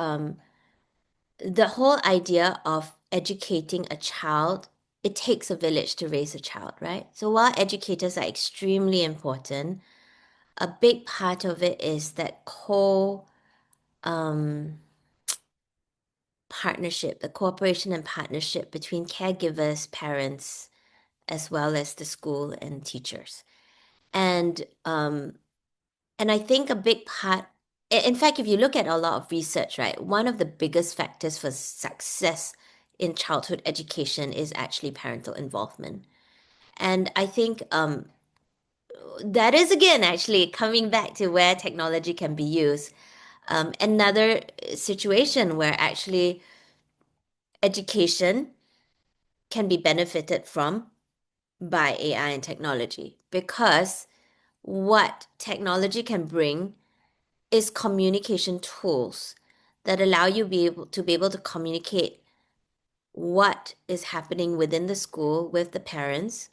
the whole idea of educating a child, it takes a village to raise a child, right? So while educators are extremely important, a big part of it is that partnership, the cooperation and partnership between caregivers, parents, as well as the school and teachers. And I think a big part, in fact, if you look at a lot of research, right, one of the biggest factors for success in childhood education is actually parental involvement. And I think that is, again, actually coming back to where technology can be used. Another situation where actually education can be benefited from by AI and technology, because what technology can bring is communication tools that allow you to be able to communicate what is happening within the school with the parents,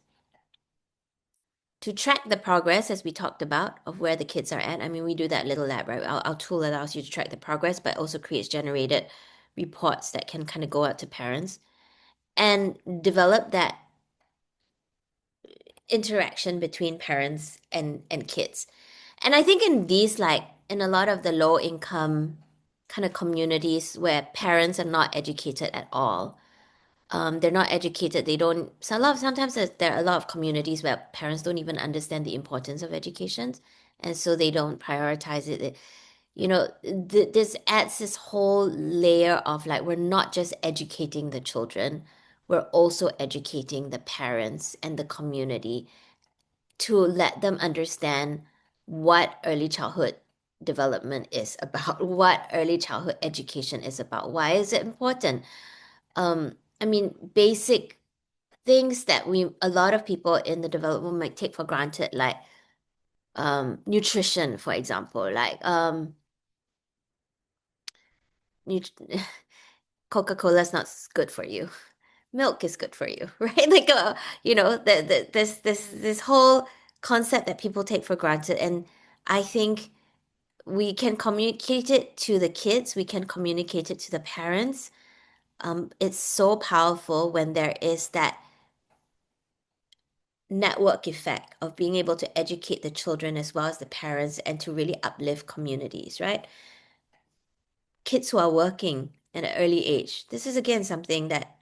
to track the progress, as we talked about, of where the kids are at. I mean, we do that little lab, right? Our tool allows you to track the progress, but also creates generated reports that can kind of go out to parents and develop that interaction between parents and kids. And I think in these, like in a lot of the low income kind of communities where parents are not educated at all, they're not educated. They don't. So sometimes there are a lot of communities where parents don't even understand the importance of education, and so they don't prioritize it. You know, this adds this whole layer of like we're not just educating the children, we're also educating the parents and the community to let them understand what early childhood development is about, what early childhood education is about. Why is it important? I mean, basic things that a lot of people in the development might take for granted, like nutrition, for example, like Coca-Cola is not good for you. Milk is good for you, right? Like, you know, this whole concept that people take for granted, and I think we can communicate it to the kids. We can communicate it to the parents. It's so powerful when there is that network effect of being able to educate the children as well as the parents and to really uplift communities, right? Kids who are working at an early age, this is again something that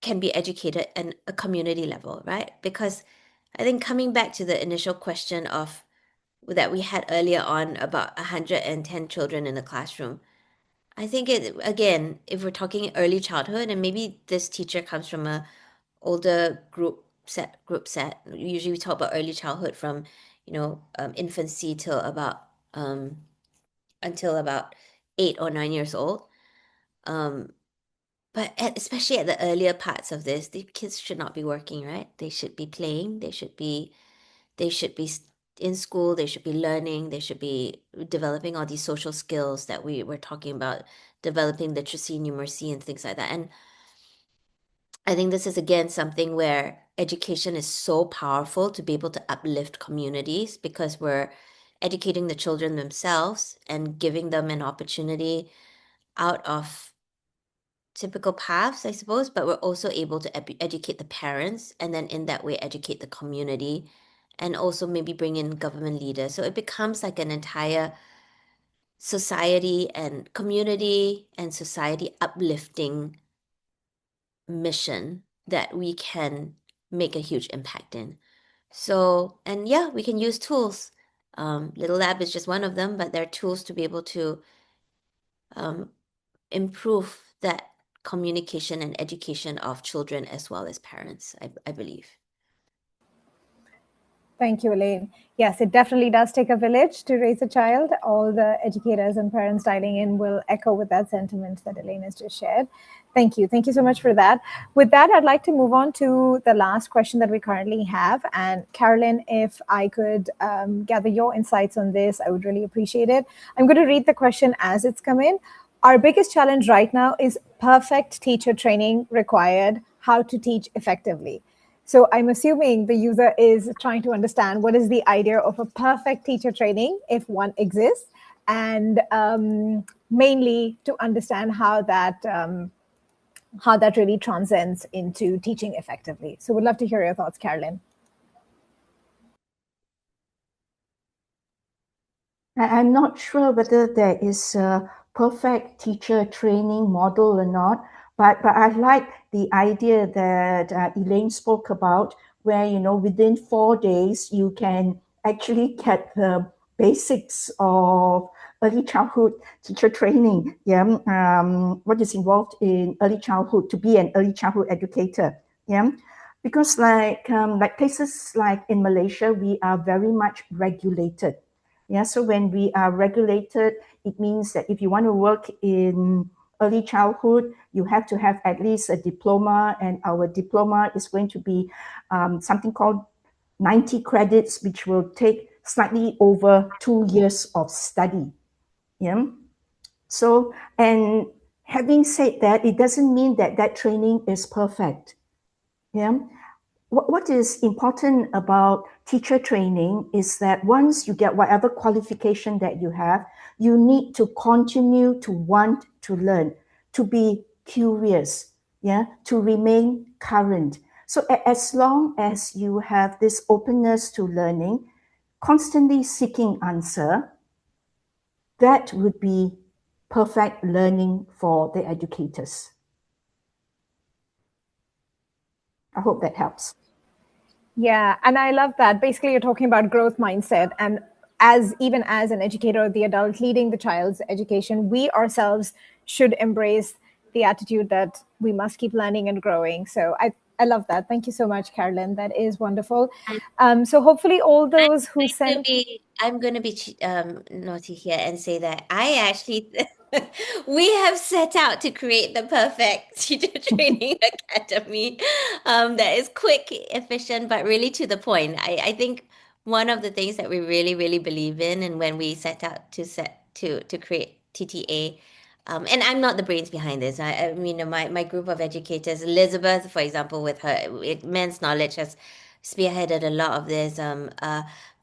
can be educated at a community level, right? Because I think coming back to the initial question of that we had earlier on about 110 children in the classroom, I think it again, if we're talking early childhood, and maybe this teacher comes from a older group set. Usually we talk about early childhood from, infancy till about until about 8 or 9 years old. But especially at the earlier parts of this, the kids should not be working, right? They should be playing. They should be in school. They should be learning. They should be developing all these social skills that we were talking about, developing literacy, numeracy, and things like that. And I think this is again something where education is so powerful to be able to uplift communities because we're educating the children themselves and giving them an opportunity out of typical paths, I suppose, but we're also able to educate the parents and then in that way educate the community and also maybe bring in government leaders. So it becomes like an entire society and community and society uplifting mission that we can make a huge impact in. So, and yeah, we can use tools. Little Lab is just one of them, but there are tools to be able to improve that communication and education of children as well as parents, I believe. Thank you, Elaine. Yes, it definitely does take a village to raise a child. All the educators and parents dialing in will echo with that sentiment that Elaine has just shared. Thank you. Thank you so much for that. With that, I'd like to move on to the last question that we currently have. And Carolyn, if I could gather your insights on this, I would really appreciate it. I'm going to read the question as it's come in. Our biggest challenge right now is perfect teacher training required, how to teach effectively. So I'm assuming the user is trying to understand what is the idea of a perfect teacher training, if one exists, and mainly to understand how that really transcends into teaching effectively. So we'd love to hear your thoughts, Carolyn. I'm not sure whether there is a perfect teacher training model or not, but I like the idea that Elaine spoke about, where, within 4 days, you can actually get the basics of early childhood teacher training. Yeah, what is involved in early childhood to be an early childhood educator. Yeah, because like places like in Malaysia, we are very much regulated. Yeah, so when we are regulated, it means that if you want to work in early childhood, you have to have at least a diploma, and our diploma is going to be something called 90 credits, which will take slightly over 2 years of study. Yeah. So, and Having said that, it doesn't mean that that training is perfect. Yeah. What is important about teacher training is that once you get whatever qualification that you have, you need to continue to want to learn, to be curious, yeah, to remain current. So as long as you have this openness to learning, constantly seeking answer, that would be perfect learning for the educators. I hope that helps. Yeah, and I love that. Basically, you're talking about growth mindset. And even as an educator, the adult leading the child's education, we ourselves should embrace the attitude that we must keep learning and growing. So I love that. Thank you so much, Carolyn. That is wonderful. So hopefully all those who sent... I'm going to be naughty here and say that I actually, we have set out to create the perfect teacher training academy that is quick, efficient, but really to the point. I think one of the things that we really, really believe in, and when we set out to create TTA, and I'm not the brains behind this. I mean, my group of educators, Elizabeth, for example, with her immense knowledge, has spearheaded a lot of this.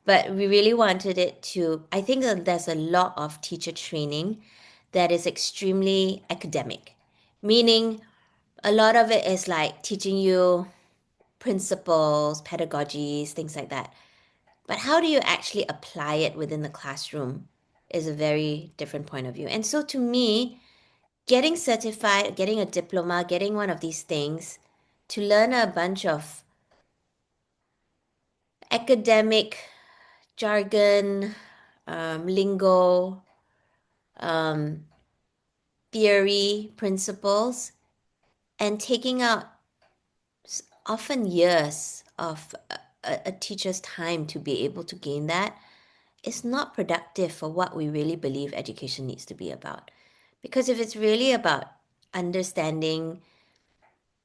But we really wanted it to, I think that there's a lot of teacher training that is extremely academic, meaning a lot of it is like teaching you principles, pedagogies, things like that. But how do you actually apply it within the classroom is a very different point of view. And so to me, getting certified, getting a diploma, getting one of these things to learn a bunch of academic jargon, lingo, theory, principles, and taking out often years of a teacher's time to be able to gain that is not productive for what we really believe education needs to be about. Because if it's really about understanding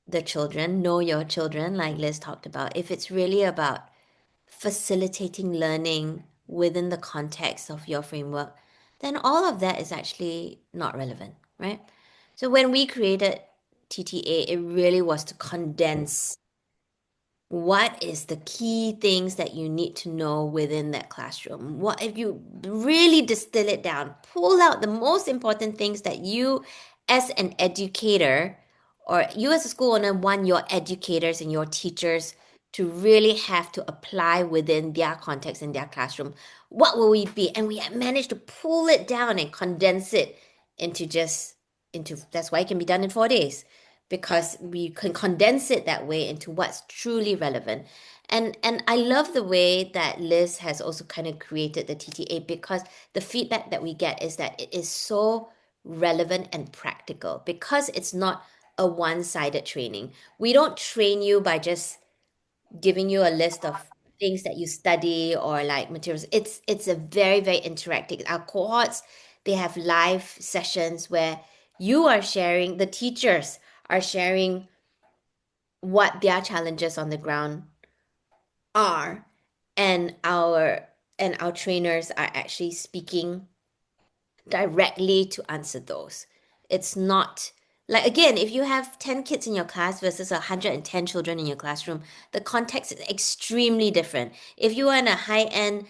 the children, know your children, like Liz talked about, if it's really about facilitating learning within the context of your framework, then all of that is actually not relevant, right? So when we created TTA, it really was to condense what is the key things that you need to know within that classroom. What if you really distill it down, pull out the most important things that you as an educator or you as a school owner want your educators and your teachers to really have to apply within their context in their classroom. What will we be? And we have managed to pull it down and condense it into that's why it can be done in 4 days, because we can condense it that way into what's truly relevant. And I love the way that Liz has also kind of created the TTA, because the feedback that we get is that it is so relevant and practical, because it's not a one-sided training. We don't train you by just giving you a list of things that you study or like materials. It's a very, very interactive. Our cohorts, they have live sessions where you are sharing, the teachers are sharing what their challenges on the ground are, and our trainers are actually speaking directly to answer those. It's not like, again, if you have 10 kids in your class versus 110 children in your classroom, the context is extremely different. If you are in a high-end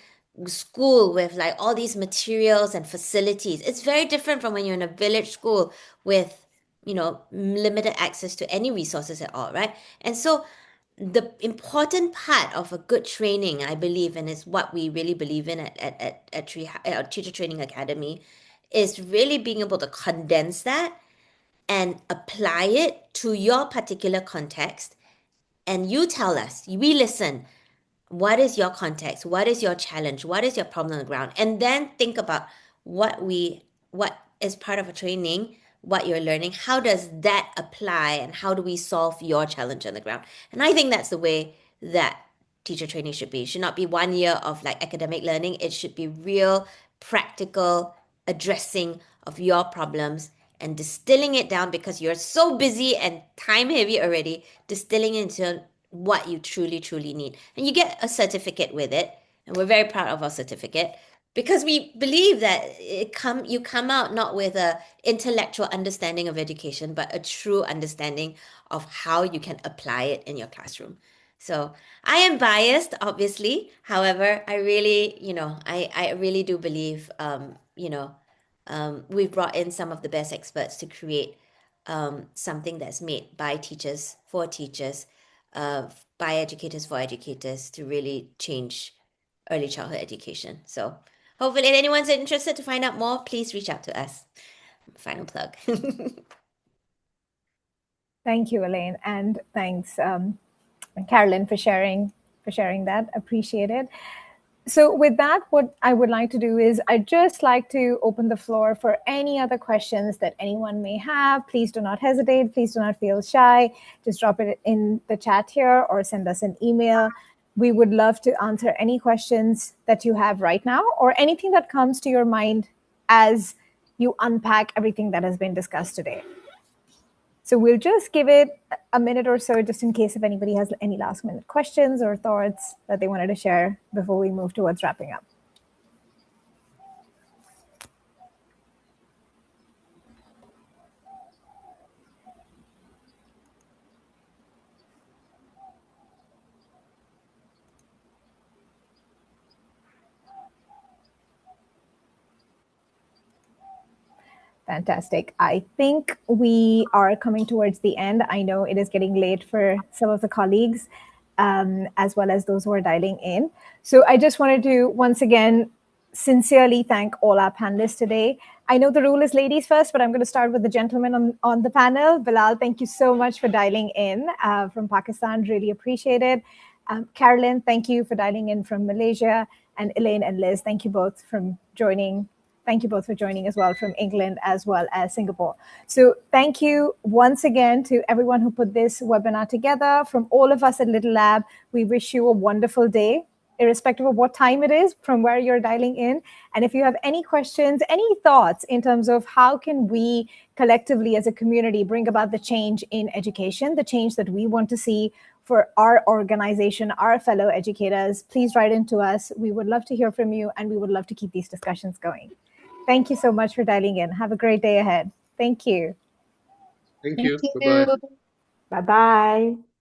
school with like all these materials and facilities, it's very different from when you're in a village school with, limited access to any resources at all, right? And so the important part of a good training, I believe, and is what we really believe in at Teacher Training Academy, is really being able to condense that and apply it to your particular context. And you tell us, we listen, what is your context? What is your challenge? What is your problem on the ground? And then think about what is part of a training, what you're learning, how does that apply, and how do we solve your challenge on the ground? And I think that's the way that teacher training should be. It should not be 1 year of like academic learning. It should be real, practical addressing of your problems and distilling it down, because you're so busy and time heavy already, distilling into what you truly, truly need. And you get a certificate with it. And we're very proud of our certificate. because we believe that you come out not with a intellectual understanding of education, but a true understanding of how you can apply it in your classroom. So I am biased, obviously. However, I really, I really do believe, we've brought in some of the best experts to create something that's made by teachers for teachers, by educators for educators, to really change early childhood education. So hopefully, if anyone's interested to find out more, please reach out to us. Final plug. Thank you, Elaine, and thanks, Carolyn, for sharing that. Appreciate it. So with that, what I would like to do is I'd just like to open the floor for any other questions that anyone may have. Please do not hesitate. Please do not feel shy. Just drop it in the chat here or send us an email. We would love to answer any questions that you have right now or anything that comes to your mind as you unpack everything that has been discussed today. So we'll just give it a minute or so just in case if anybody has any last minute questions or thoughts that they wanted to share before we move towards wrapping up. Fantastic. I think we are coming towards the end. I know it is getting late for some of the colleagues, as well as those who are dialing in. So I just wanted to once again sincerely thank all our panelists today. I know the rule is ladies first, but I'm going to start with the gentleman on the panel. Bilal, thank you so much for dialing in from Pakistan. Really appreciate it. Carolyn, thank you for dialing in from Malaysia. And Elaine and Liz, thank you both for joining. Thank you both for joining as well from England as well as Singapore. So thank you once again to everyone who put this webinar together. From all of us at Little Lab, we wish you a wonderful day, irrespective of what time it is, from where you're dialing in. And if you have any questions, any thoughts in terms of how can we collectively as a community bring about the change in education, the change that we want to see for our organization, our fellow educators, please write into us. We would love to hear from you, and we would love to keep these discussions going. Thank you so much for dialing in. Have a great day ahead. Thank you. Thank you. Thank Bye-bye. you. Bye-bye.